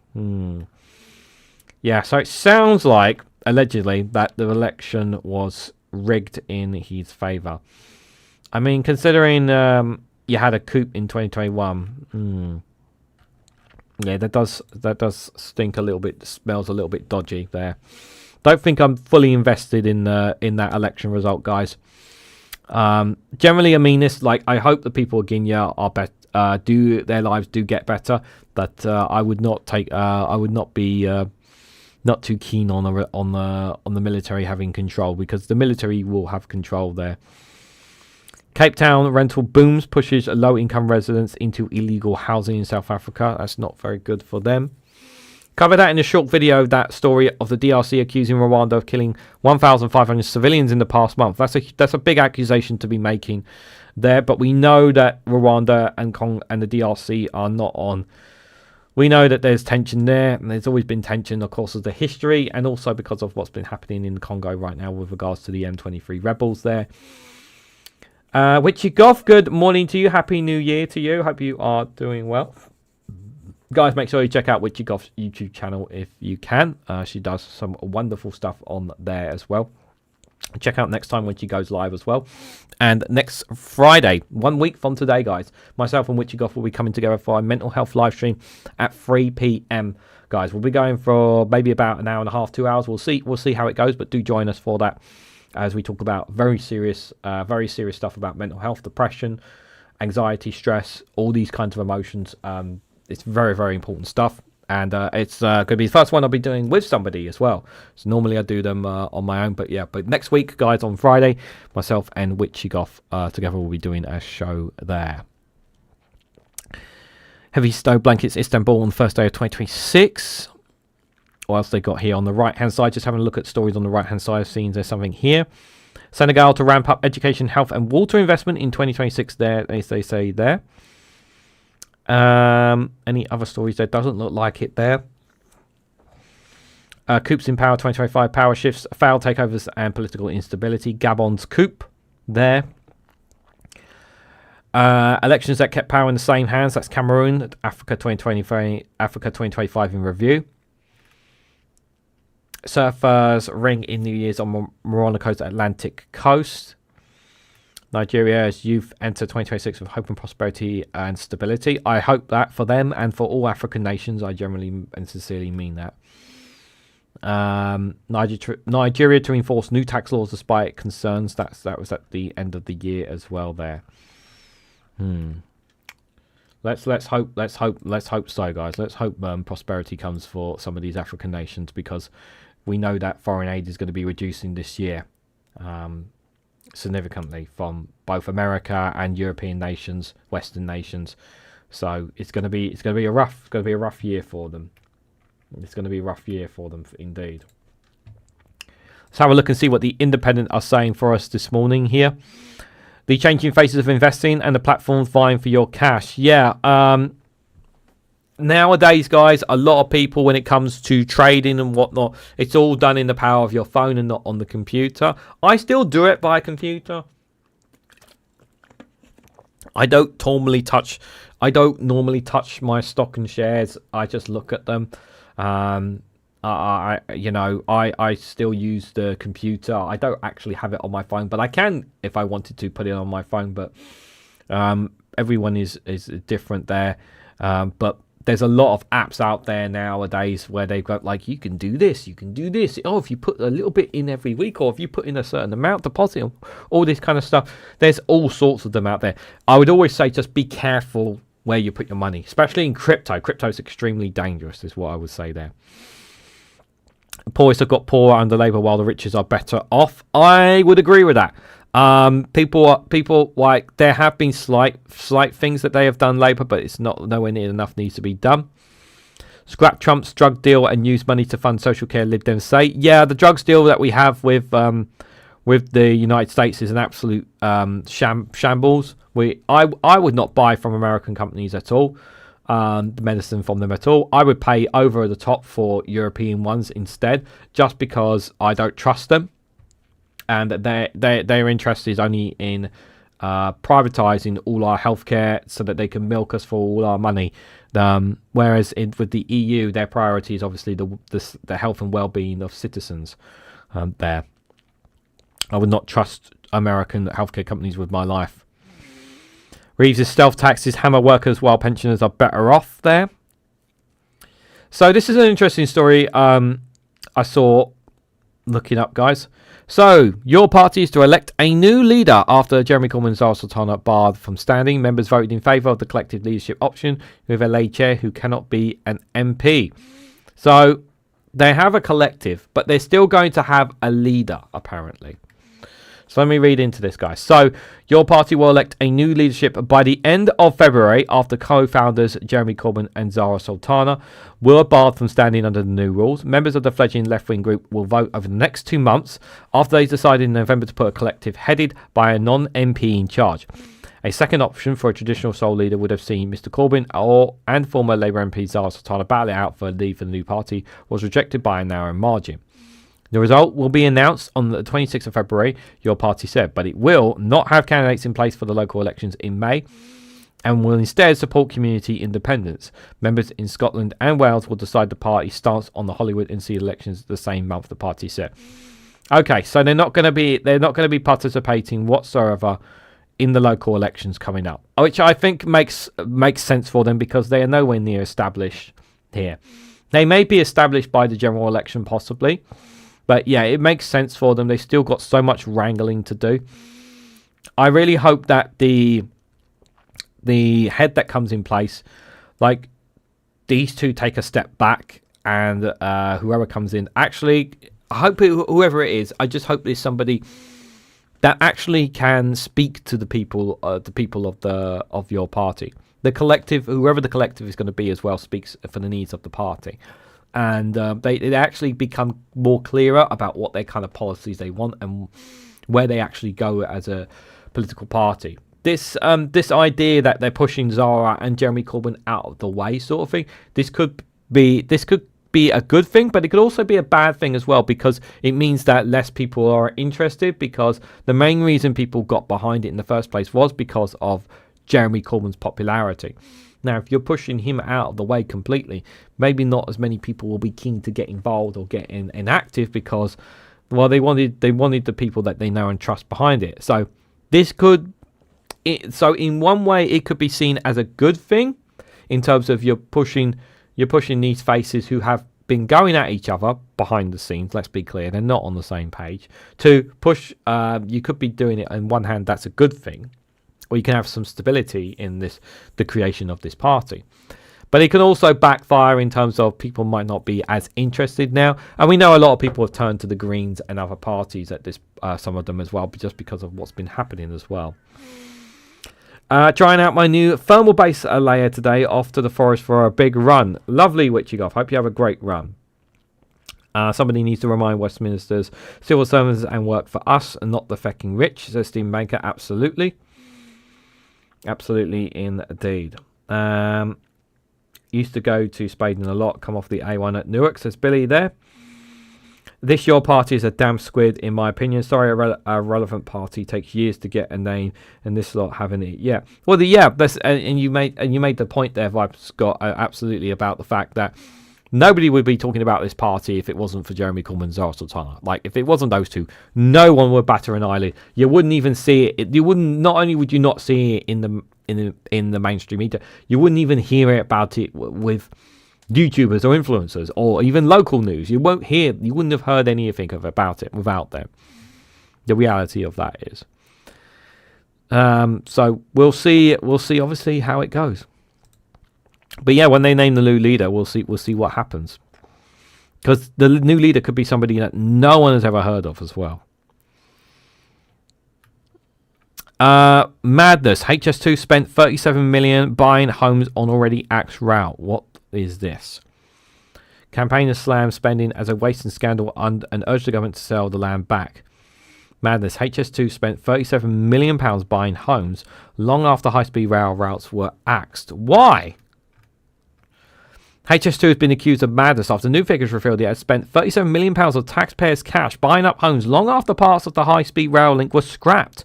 Yeah, so it sounds like, allegedly, that the election was rigged in his favour. I mean, considering you had a coup in 2021, Yeah, that does stink a little bit. Smells a little bit dodgy there. Don't think I'm fully invested in that election result, guys. Generally, I mean this. Like, I hope the people of Guinea are their lives do get better, but I would not take. I would not be not too keen on the military having control, because the military will have control there. Cape Town rental booms, pushes low-income residents into illegal housing in South Africa. That's not very good for them. Cover that in a short video, that story of the DRC accusing Rwanda of killing 1,500 civilians in the past month. That's a big accusation to be making there, but we know that Rwanda and the DRC are not on. We know that there's tension there, and there's always been tension, of course, of the history, and also because of what's been happening in Congo right now with regards to the M23 rebels there. Witchy Goth, good morning to you. Happy New Year to you. Hope you are doing well. Guys, make sure you check out Witchy Goth's YouTube channel if you can. She does some wonderful stuff on there as well. Check out next time when she goes live as well. And next Friday, 1 week from today, guys, myself and Witchy Goth will be coming together for a mental health live stream at 3 p.m. Guys, we'll be going for maybe about an hour and a half, 2 hours. We'll see how it goes, but do join us for that, as we talk about very serious stuff about mental health, depression, anxiety, stress, all these kinds of emotions. It's very, very important stuff. And it's going to be the first one I'll be doing with somebody as well. So normally I do them on my own. But yeah, but next week, guys, on Friday, myself and Witchy Goth together will be doing a show there. Heavy Snow Blankets Istanbul on the first day of 2026. What else they got here on the right-hand side? Just having a look at stories on the right-hand side. Scenes, there's something here. Senegal to ramp up education, health and water investment in 2026 there, as they say there. Any other stories there? Doesn't look like it there. Coups in power 2025, power shifts, failed takeovers and political instability. Gabon's coup there. Elections that kept power in the same hands. That's Cameroon. Africa 2025 in review. Surfers ring in New Year's on Morocco's Atlantic coast. Nigeria's youth enter 2026 with hope and prosperity and stability. I hope that for them and for all African nations. I generally and sincerely mean that. Nigeria to enforce new tax laws despite concerns. That was at the end of the year as well there. Let's hope so, guys. Let's hope prosperity comes for some of these African nations, because we know that foreign aid is going to be reducing this year significantly from both America and European nations, Western nations. So it's going to be a rough year for them. It's going to be a rough year for them indeed. Let's have a look and see what the Independent are saying for us this morning here. The changing faces of investing and the platforms vying for your cash. Yeah. Nowadays, guys, a lot of people, when it comes to trading and whatnot, it's all done in the power of your phone and not on the computer. I still do it by computer. I don't normally touch my stock and shares. I just look at them. I still use the computer. I don't actually have it on my phone, but I can, if I wanted to, put it on my phone. But everyone is different there. But there's a lot of apps out there nowadays where they've got, like, you can do this, you can do this. Oh, if you put a little bit in every week, or if you put in a certain amount deposit, all this kind of stuff. There's all sorts of them out there. I would always say just be careful where you put your money, especially in crypto. Crypto is extremely dangerous, is what I would say there. Poorest have got poorer under Labour while the riches are better off. I would agree with that. People like, there have been slight things that they have done, Labour, but it's nowhere near enough needs to be done. Scrap Trump's drug deal and use money to fund social care, Lib Dems say. Yeah, the drugs deal that we have with the United States is an absolute shambles. I would not buy from American companies at all. The medicine from them at all. I would pay over the top for European ones instead, just because I don't trust them, and their interest is only in privatizing all our healthcare so that they can milk us for all our money. Whereas with the EU, their priority is obviously the health and well-being of citizens. There, I would not trust American healthcare companies with my life. Reeves' stealth taxes hammer workers while pensioners are better off there. So this is an interesting story I saw looking up, guys. So, your party is to elect a new leader after Jeremy Corbyn and Zara Sultana barred from standing. Members voted in favour of the collective leadership option with a lay chair who cannot be an MP. So, they have a collective, but they're still going to have a leader, apparently. So let me read into this, guys. So, your party will elect a new leadership by the end of February after co-founders Jeremy Corbyn and Zara Sultana were barred from standing under the new rules. Members of the fledgling left-wing group will vote over the next 2 months after they decided in November to put a collective headed by a non-MP in charge. A second option for a traditional sole leader would have seen Mr Corbyn and former Labour MP Zara Sultana battle it out for a lead for the new party, was rejected by a narrow margin. The result will be announced on the 26th of February, your party said, but it will not have candidates in place for the local elections in May and will instead support community independence. Members in Scotland and Wales will decide the party's stance on the Hollywood and Sea elections the same month, the party said. Okay, so they're not going to be participating whatsoever in the local elections coming up, which I think makes sense for them because they are nowhere near established here. They may be established by the general election possibly, but yeah, it makes sense for them. They've still got so much wrangling to do. I really hope that the head that comes in place, like these two take a step back and whoever comes in, actually, I hope whoever it is, I just hope there's somebody that actually can speak to the people of your party. The collective, whoever the collective is going to be as well, speaks for the needs of the party. And they actually become more clearer about what their kind of policies they want and where they actually go as a political party. This idea that they're pushing Zara and Jeremy Corbyn out of the way, sort of thing. This could be a good thing, but it could also be a bad thing as well because it means that less people are interested. Because the main reason people got behind it in the first place was because of Jeremy Corbyn's popularity. Now, if you're pushing him out of the way completely, maybe not as many people will be keen to get involved or get inactive because, well, they wanted the people that they know and trust behind it. So this could, so in one way, it could be seen as a good thing in terms of you're pushing these faces who have been going at each other behind the scenes. Let's be clear, they're not on the same page. To push, you could be doing it. On one hand, that's a good thing. Or you can have some stability in the creation of this party. But it can also backfire in terms of people might not be as interested now. And we know a lot of people have turned to the Greens and other parties at this, some of them as well, just because of what's been happening as well. Trying out my new thermal base layer today, off to the forest for a big run. Lovely, Witchy Golf. Hope you have a great run. Somebody needs to remind Westminster's civil servants and work for us and not the fecking rich, says Stephen Baker. Absolutely. Absolutely indeed. Used to go to Spaden a lot, come off the A1 at Newark, says Billy there. This your party is a damn squid, in my opinion. Sorry, a relevant party takes years to get a name, and this lot having it. Yeah, well, that's and you made the point there, Vibe Scott, absolutely, about the fact that nobody would be talking about this party if it wasn't for Jeremy Corbyn and Zara Sultana. Like, if it wasn't those two, no one would batter an eyelid. You wouldn't even see it. You wouldn't. Not only would you not see it in the mainstream media, you wouldn't even hear it about it with YouTubers or influencers or even local news. You wouldn't have heard anything about it without them. The reality of that is. So we'll see. We'll see. Obviously, how it goes. But yeah, when they name the new leader, we'll see what happens. Because the new leader could be somebody that no one has ever heard of as well. Madness. HS2 spent 37 million buying homes on already axed route. What is this? Campaigners slam spending as a waste and scandal and urge the government to sell the land back. Madness. HS2 spent £37 million buying homes long after high-speed rail routes were axed. Why? HS2 has been accused of madness after new figures revealed it had spent £37 million of taxpayers' cash buying up homes long after parts of the high-speed rail link were scrapped.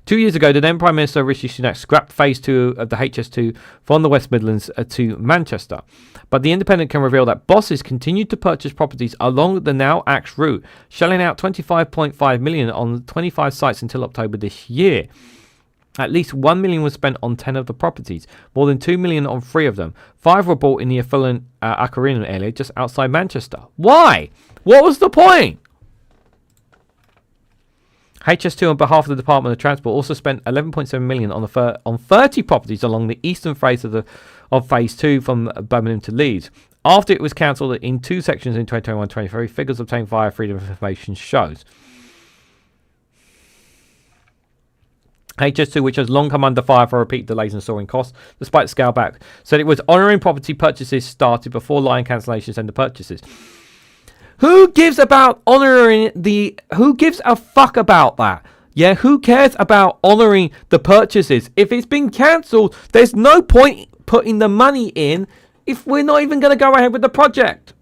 2 years ago, the then Prime Minister Rishi Sunak scrapped Phase 2 of the HS2 from the West Midlands to Manchester. But The Independent can reveal that bosses continued to purchase properties along the now axed route, shelling out £25.5 million on 25 sites until October this year. At least 1 million was spent on 10 of the properties, more than 2 million on 3 of them. 5 were bought in the affluent Acarina area just outside Manchester. Why? What was the point? HS2 on behalf of the Department of Transport also spent 11.7 million on 30 properties along the eastern phase of phase 2 from Birmingham to Leeds. After it was cancelled in 2 sections in 2021-23, figures obtained via Freedom of Information shows. HS2, which has long come under fire for repeat delays and soaring costs, despite the scale back, said it was honouring property purchases started before line cancellations and the purchases. Who gives about honouring the... Who gives a fuck about that? Yeah, who cares about honouring the purchases? If it's been cancelled, there's no point putting the money in if we're not even going to go ahead with the project.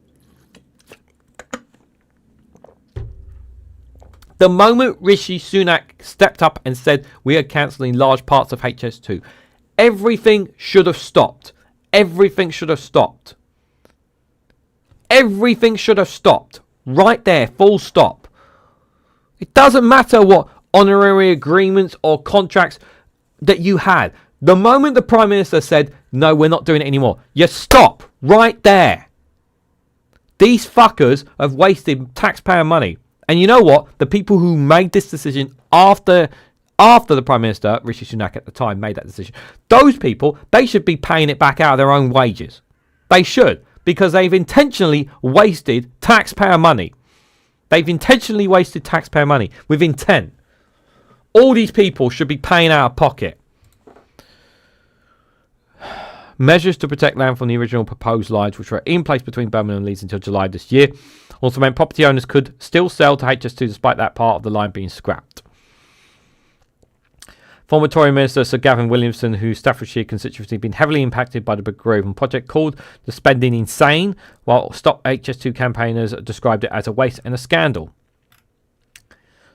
The moment Rishi Sunak stepped up and said we are cancelling large parts of HS2, everything should have stopped. Everything should have stopped. Everything should have stopped. Right there, full stop. It doesn't matter what honorary agreements or contracts that you had. The moment the Prime Minister said, no, we're not doing it anymore, you stop right there. These fuckers have wasted taxpayer money. And you know what? The people who made this decision after the Prime Minister, Rishi Sunak at the time, made that decision, those people, they should be paying it back out of their own wages. They should. Because they've intentionally wasted taxpayer money. They've intentionally wasted taxpayer money with intent. All these people should be paying out of pocket. Measures to protect land from the original proposed lines, which were in place between Birmingham and Leeds until July this year, also meant property owners could still sell to HS2 despite that part of the line being scrapped. Former Tory Minister Sir Gavin Williamson, whose Staffordshire constituency had been heavily impacted by the Big Grove project, called the spending insane, while Stop HS2 campaigners described it as a waste and a scandal.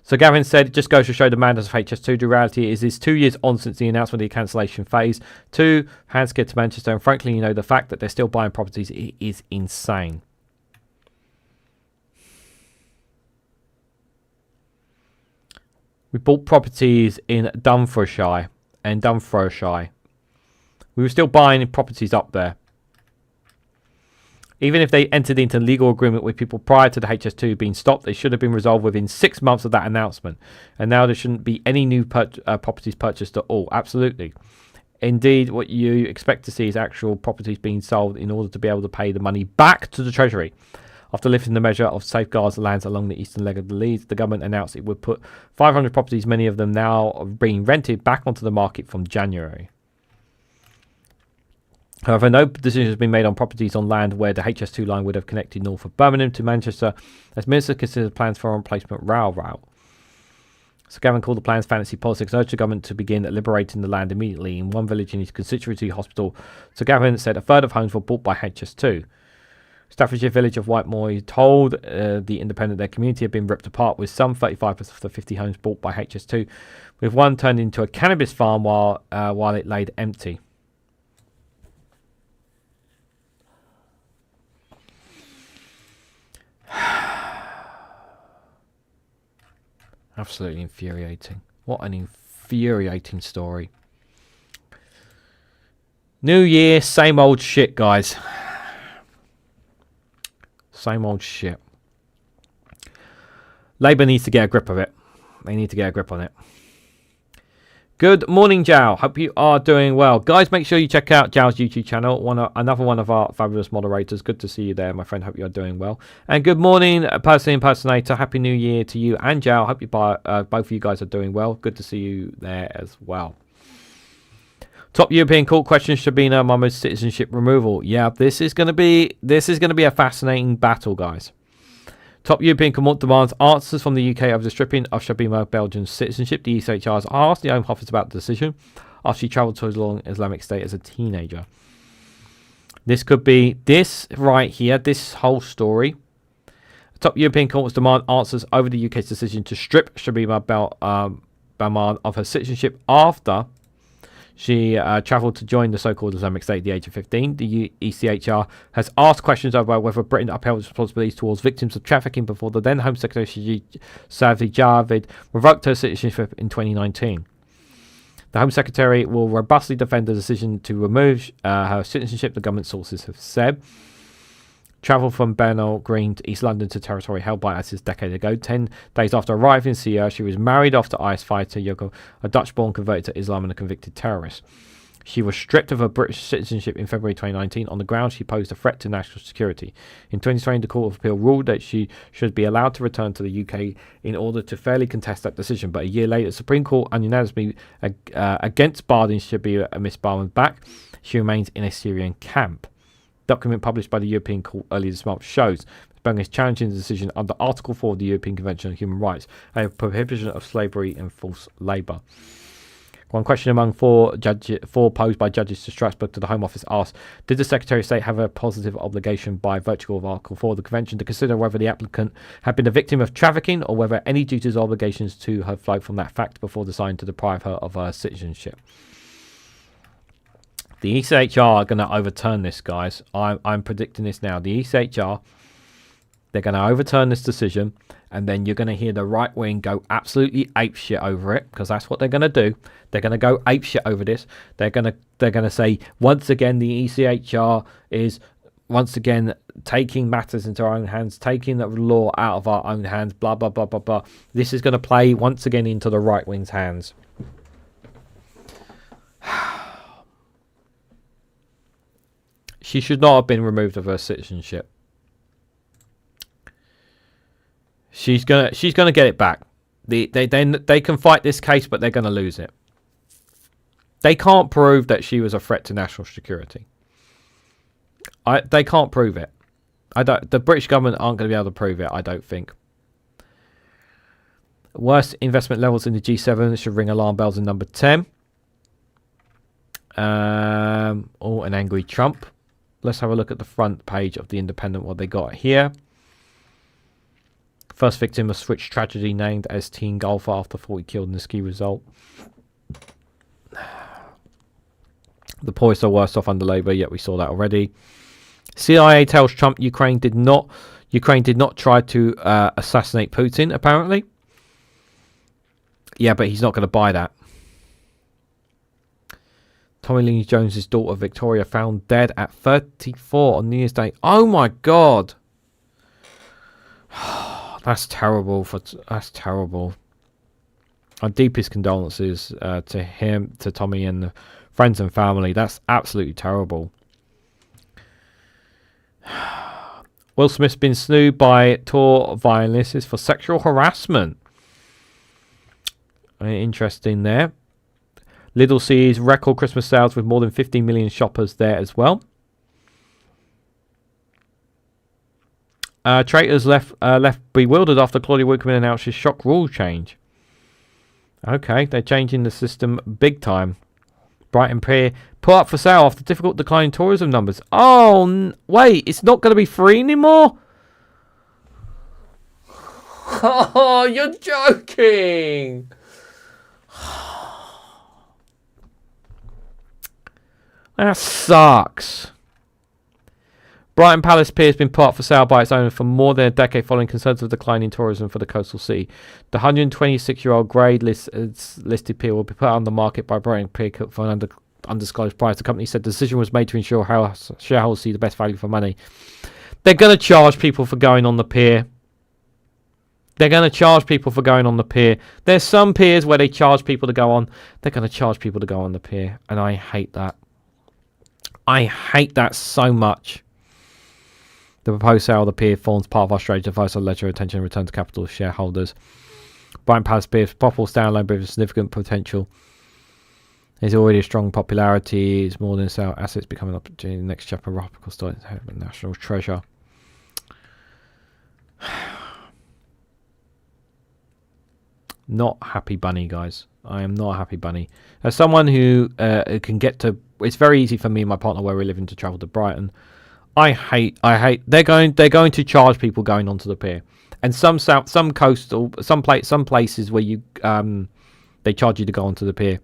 Sir Gavin said, it just goes to show the madness of HS2. The reality is it's 2 years on since the announcement of the cancellation phase 2, hands get to Manchester, and frankly, the fact that they're still buying properties is insane. We bought properties in Dumfriesshire and Dumfriesshire. We were still buying properties up there. Even if they entered into legal agreement with people prior to the HS2 being stopped, they should have been resolved within 6 months of that announcement. And now there shouldn't be any new properties purchased at all. Absolutely. Indeed, what you expect to see is actual properties being sold in order to be able to pay the money back to the Treasury. After lifting the measure of safeguards lands along the eastern leg of the Leeds, the government announced it would put 500 properties, many of them now being rented, back onto the market from January. However, no decision has been made on properties on land where the HS2 line would have connected north of Birmingham to Manchester, as Minister considers plans for a replacement rail route. Sir Gavin called the plans fantasy politics and urged the government to begin liberating the land immediately. In one village in his constituency hospital, Sir Gavin said a third of homes were bought by HS2. Staffordshire village of Whitemoor told the Independent their community had been ripped apart, with some 35% of the 50 homes bought by HS2, with one turned into a cannabis farm while it laid empty. Absolutely infuriating. What an infuriating story. New year, same old shit, guys. Same old shit. Labour needs to get a grip of it. They need to get a grip on it. Good morning, Jao. Hope you are doing well. Guys, make sure you check out Jao's YouTube channel. Another one of our fabulous moderators. Good to see you there, my friend. Hope you are doing well. And good morning, person impersonator. Happy New Year to you and Jao. Hope you both of you guys are doing well. Good to see you there as well. Top European court question: Shabina Mahmoud's citizenship removal. Yeah, this is going to be a fascinating battle, guys. Top European Court demands answers from the UK over the stripping of Shabina Belgium's citizenship. The ECHR has asked the Home Office about the decision after she travelled to Islamic State as a teenager. This could be this right here, this whole story. Top European courts demand answers over the UK's decision to strip Shabina Bahman of her citizenship after she travelled to join the so-called Islamic State at the age of 15. The ECHR has asked questions about whether Britain upheld its responsibilities towards victims of trafficking before the then Home Secretary Safi Javid revoked her citizenship in 2019. The Home Secretary will robustly defend the decision to remove her citizenship, the government sources have said. Travel from Bernal Green to East London to territory held by ISIS a decade ago. 10 days after arriving in Syria, she was married off to IS fighter Yoko, a Dutch-born converted to Islam and a convicted terrorist. She was stripped of her British citizenship in February 2019 on the grounds she posed a threat to national security. In 2020, the Court of Appeal ruled that she should be allowed to return to the UK in order to fairly contest that decision. But a year later, the Supreme Court unanimously against Bardin should be Miss Barman back. She remains in a Syrian camp. Document published by the European Court earlier this month shows Bang is challenging the decision under Article 4 of the European Convention on Human Rights, a prohibition of slavery and forced labour. One question among four posed by judges to Strasbourg to the Home Office asked, did the Secretary of State have a positive obligation by virtue of Article 4 of the Convention to consider whether the applicant had been a victim of trafficking or whether any duties or obligations to her flowed from that fact before deciding to deprive her of her citizenship? The ECHR are going to overturn this, guys. I'm predicting this now. The ECHR, they're going to overturn this decision, and then you're going to hear the right wing go absolutely apeshit over it, because that's what they're going to do. They're going to go apeshit over this. They're going to say once again the ECHR is once again taking matters into our own hands, taking the law out of our own hands. Blah blah blah blah blah. This is going to play once again into the right wing's hands. She should not have been removed of her citizenship. She's gonna get it back. They can fight this case, but they're gonna lose it. They can't prove that she was a threat to national security. They can't prove it. The British government aren't going to be able to prove it, I don't think. Worst investment levels in the G7 should ring alarm bells in number 10. An angry Trump. Let's have a look at the front page of The Independent, what they got here. First victim of Switch tragedy named as teen golfer after 40 killed in the ski result. The poorest are worse off under Labour, yet we saw that already. CIA tells Trump Ukraine did not try to assassinate Putin, apparently. Yeah, but he's not going to buy that. Tommy Lee Jones's daughter Victoria found dead at 34 on New Year's Day. Oh my God, that's terrible. That's terrible. Our deepest condolences to him, to Tommy, and the friends and family. That's absolutely terrible. Will Smith's been sued by tour violinists for sexual harassment. Interesting there. Lidl sees record Christmas sales with more than 15 million shoppers there as well. Traitors left bewildered after Claudia Wickman announced his shock rule change. Okay, they're changing the system big time. Brighton Pier put up for sale after difficult decline in tourism numbers. Oh, wait, it's not going to be free anymore? Oh, you're joking. That sucks. Brighton Palace Pier has been put up for sale by its owner for more than a decade following concerns of declining tourism for the coastal city. The 126-year-old grade listed pier will be put on the market by Brighton Pier for an undisclosed price. The company said the decision was made to ensure how shareholders see the best value for money. They're going to charge people for going on the pier. They're going to charge people for going on the pier. There's some piers where they charge people to go on. They're going to charge people to go on the pier. And I hate that. I hate that so much. The proposed sale of the pier forms part of our strategy to focus on leisure attention and return to capital shareholders. Brighton Palace Pier's profitable standalone with significant potential. There's already a strong popularity. It's more than sale assets becoming an opportunity in the next chapter of Ropical story national treasure. Not happy bunny, guys. I am not a happy bunny. As someone who can get to, it's very easy for me and my partner where we live in to travel to Brighton. I hate. They're going to charge people going onto the pier, and some coastal, some places where you they charge you to go onto the pier.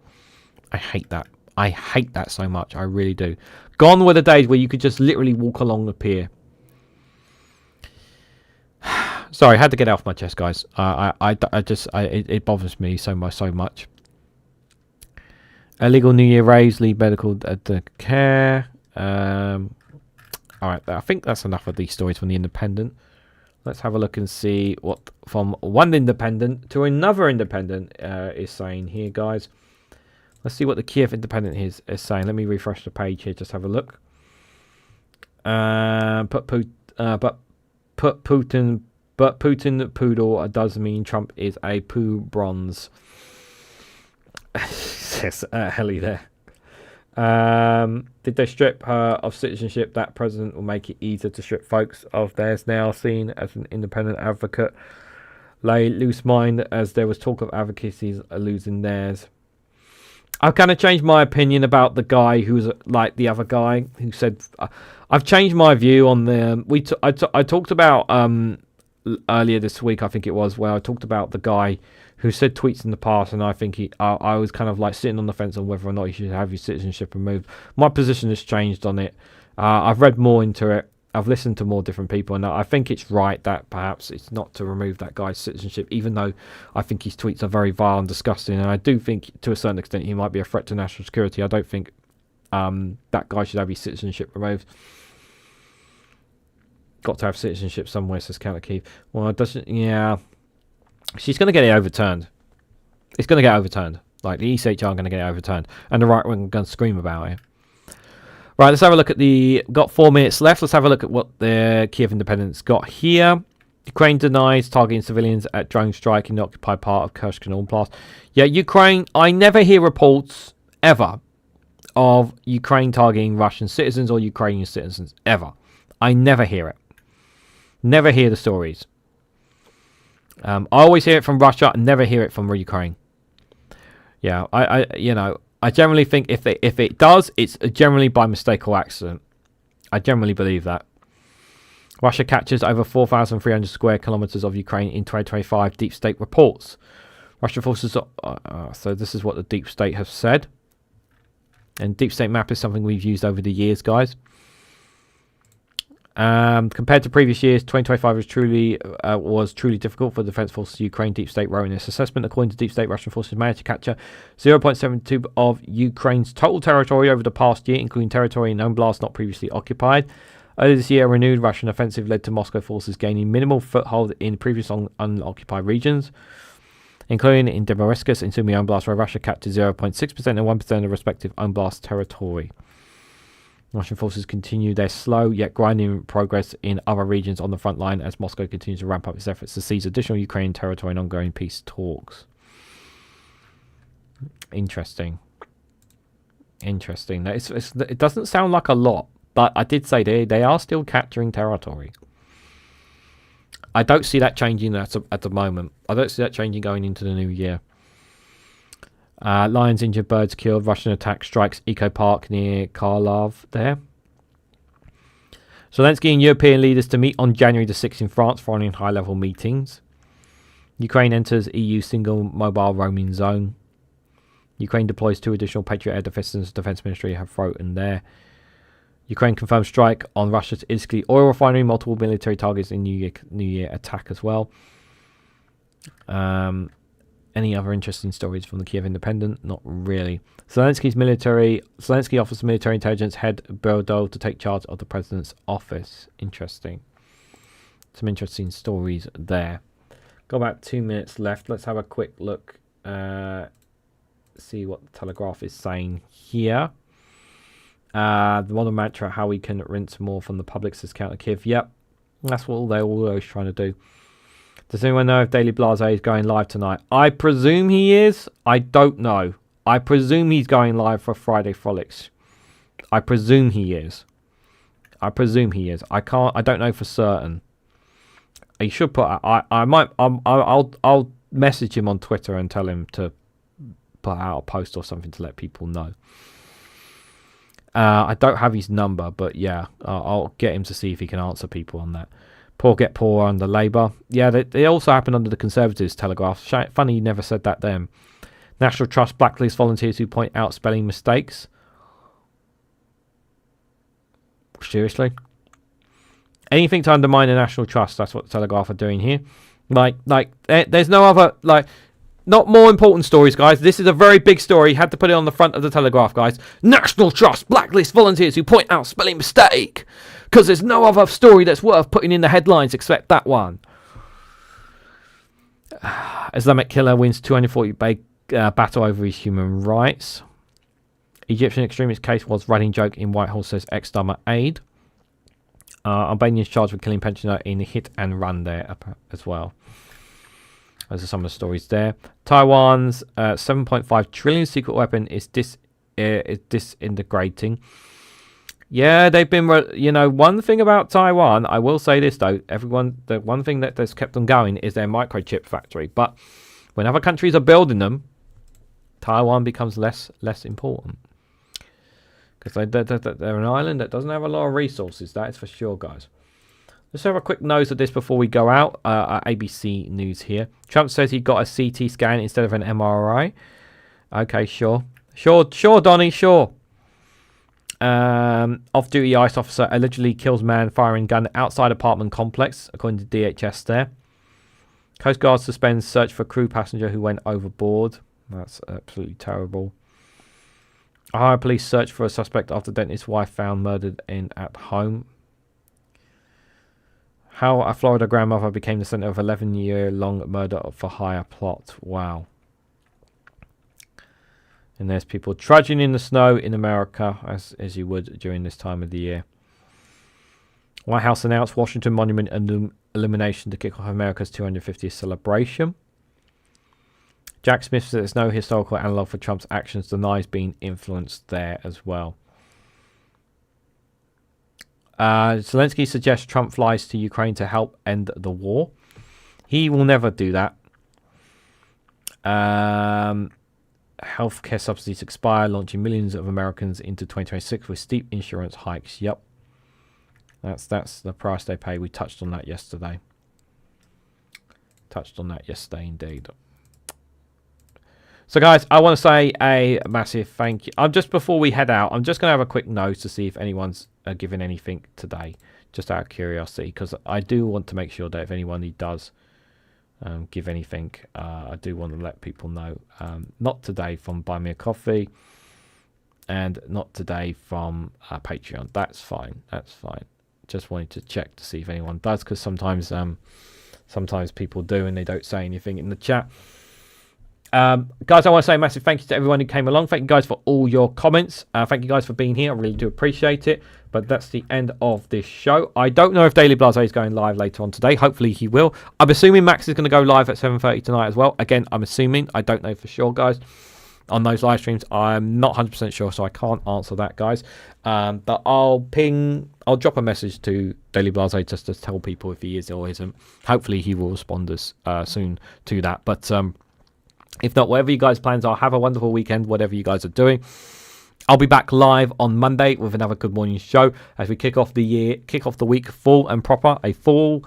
I hate that. I hate that so much. I really do. Gone were the days where you could just literally walk along the pier. Sorry, I had to get it off my chest, guys. It bothers me so much. Illegal New Year raves lead medical care. All right, I think that's enough of these stories from the Independent. Let's have a look and see what from one Independent to another Independent is saying here, guys. Let's see what the Kiev Independent is saying. Let me refresh the page here. Just have a look. But Putin poodle does mean Trump is a poo bronze. Says Helly there. Did they strip her of citizenship? That president will make it easier to strip folks of theirs now seen as an independent advocate. Lay loose mind as there was talk of advocacies losing theirs. I've kind of changed my opinion about the guy who's like the other guy who said. I've changed my view on the. I talked about earlier this week, I think it was, where I talked about the guy who said tweets in the past, and I think I was kind of like sitting on the fence on whether or not you should have your citizenship removed. My position has changed on it. I've read more into it. I've listened to more different people, and I think it's right that perhaps it's not to remove that guy's citizenship, even though I think his tweets are very vile and disgusting, and I do think to a certain extent he might be a threat to national security. I don't think that guy should have his citizenship removed. Got to have citizenship somewhere, says Counter Keith. Well, it doesn't. Yeah, she's going to get it overturned. It's going to get overturned. Like the ECHR are going to get it overturned, and the right wing are going to scream about it. Right, let's have a look at the... Got 4 minutes left. Let's have a look at what the Kiev Independent's got here. Ukraine denies targeting civilians at drone strike in the occupied part of Kursk and Oblast. Yeah, Ukraine... I never hear reports, ever, of Ukraine targeting Russian citizens or Ukrainian citizens, ever. I never hear it. Never hear the stories. I always hear it from Russia and never hear it from Ukraine. Yeah, I generally think if it does, it's generally by mistake or accident. I generally believe that. Russia captures over 4,300 square kilometers of Ukraine in 2025, Deep State reports. Russian forces... so this is what the Deep State have said. And Deep State map is something we've used over the years, guys. Compared to previous years, 2025 was truly difficult for the Defense Forces of Ukraine. Deep State wrote in this assessment. According to Deep State, Russian forces managed to capture 0.72% of Ukraine's total territory over the past year, including territory in Oblast not previously occupied. Earlier this year, a renewed Russian offensive led to Moscow forces gaining minimal foothold in previous unoccupied regions, including in Dnipropetrovsk and Sumy Oblast, where Russia captured 0.6% and 1% of respective Oblast territory. Russian forces continue their slow yet grinding progress in other regions on the front line as Moscow continues to ramp up its efforts to seize additional Ukrainian territory in ongoing peace talks. Interesting. It doesn't sound like a lot, but I did say they are still capturing territory. I don't see that changing at the moment. I don't see that changing going into the new year. Lions injured, birds killed. Russian attack strikes eco park near Kharlov there. Zelensky and European leaders to meet on January the 6th in France following high-level meetings. Ukraine enters EU single mobile roaming zone. Ukraine deploys 2 additional Patriot air defenses. Defense Ministry have written there. Ukraine confirms strike on Russia's Iskli oil refinery. Multiple military targets in New Year attack as well. Any other interesting stories from the Kiev Independent? Not really. Zelensky offers military intelligence head Berdo to take charge of the president's office. Interesting. Some interesting stories there. Got about 2 minutes left. Let's have a quick look. See what the Telegraph is saying here. The modern mantra, how we can rinse more from the public, says Counter Kiev. Yep. That's what they're always trying to do. Does anyone know if Daily Blase is going live tonight? I presume he is. I don't know. I presume he's going live for Friday Frolics. I presume he is. I don't know for certain. He should put. I'll message him on Twitter and tell him to put out a post or something to let people know. I don't have his number, but yeah, I'll get him to see if he can answer people on that. Poor get poor under Labour. Yeah, they also happened under the Conservatives, Telegraph. Funny you never said that then. National Trust blacklist volunteers who point out spelling mistakes. Seriously? Anything to undermine the National Trust, that's what the Telegraph are doing here. Like, there's no other, not more important stories, guys. This is a very big story. Had to put it on the front of the Telegraph, guys. National Trust blacklist volunteers who point out spelling mistake. Because there's no other story that's worth putting in the headlines except that one. Islamic killer wins 240 battle over his human rights. Egyptian extremist case was running joke in Whitehall, says ex-Dharma aide. Albanians charged with killing pensioner in hit and run there as well. Those are some of the stories there. Taiwan's 7.5 trillion secret weapon is disintegrating. Yeah, they've been, one thing about Taiwan, I will say this though, the one thing that has kept them going is their microchip factory. But when other countries are building them, Taiwan becomes less important. Because they're an island that doesn't have a lot of resources, that is for sure, guys. Let's have a quick nose at this before we go out. ABC News here. Trump says he got a CT scan instead of an MRI. Okay, sure. Sure, Donnie, sure. Off-duty ICE officer allegedly kills man firing gun outside apartment complex, according to DHS there. Coast Guard suspends search for crew passenger who went overboard. That's absolutely terrible. Ohio police search for a suspect after dentist's wife found murdered at home. How a Florida grandmother became the center of 11-year-long murder for hire plot. Wow. And there's people trudging in the snow in America, as you would during this time of the year. White House announced Washington Monument illumination to kick off America's 250th celebration. Jack Smith says there's no historical analog for Trump's actions, denies being influenced there as well. Zelensky suggests Trump flies to Ukraine to help end the war. He will never do that. Healthcare subsidies expire, launching millions of Americans into 2026 with steep insurance hikes. Yep. That's the price they pay. We touched on that yesterday. Indeed. So guys, I want to say a massive thank you. Just before we head out, I'm just going to have a quick nose to see if anyone's given anything today, just out of curiosity, because I do want to make sure that if anyone does give anything, I do want to let people know. Not today from Buy Me a Coffee, and not today from Patreon. That's fine. Just wanted to check to see if anyone does, because sometimes people do and they don't say anything in the chat. Guys, I want to say a massive thank you to everyone who came along. Thank you guys for all your comments. Thank you guys for being here. I really do appreciate it. But that's the end of this show. I don't know if Daily Blase is going live later on today. Hopefully he will. I'm assuming Max is going to go live at 7:30 tonight as well. Again, I'm assuming. I don't know for sure, guys. On those live streams, I'm not 100% sure, so I can't answer that, guys. But I'll drop a message to Daily Blase just to tell people if he is or isn't. Hopefully he will respond soon to that. But if not, whatever you guys' plans are, have a wonderful weekend, whatever you guys are doing. I'll be back live on Monday with another Good Morning show as we kick off the week full and proper, a full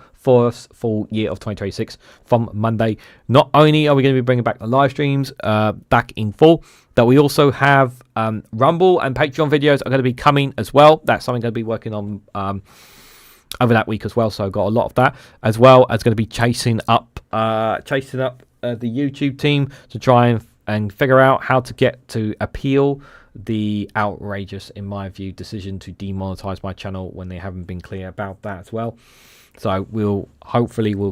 year of 2026 from Monday. Not only are we going to be bringing back the live streams back in full, that we also have Rumble and Patreon videos are going to be coming as well. That's something I'm going to be working on over that week as well. So I've got a lot of that, as well as going to be chasing up the YouTube team to try and figure out how to get to appeal the outrageous, in my view, decision to demonetize my channel when they haven't been clear about that as well. So we'll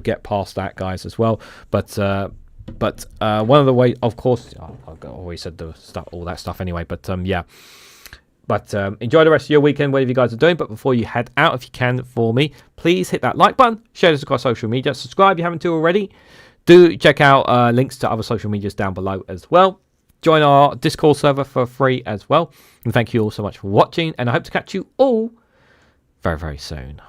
get past that, guys, as well. But one of the ways, of course, I've always said all that stuff anyway. But yeah. But enjoy the rest of your weekend, whatever you guys are doing. But before you head out, if you can, for me, please hit that like button, share this across social media, subscribe if you haven't already. Do check out links to other social medias down below as well. Join our Discord server for free as well. And thank you all so much for watching. And I hope to catch you all very, very soon.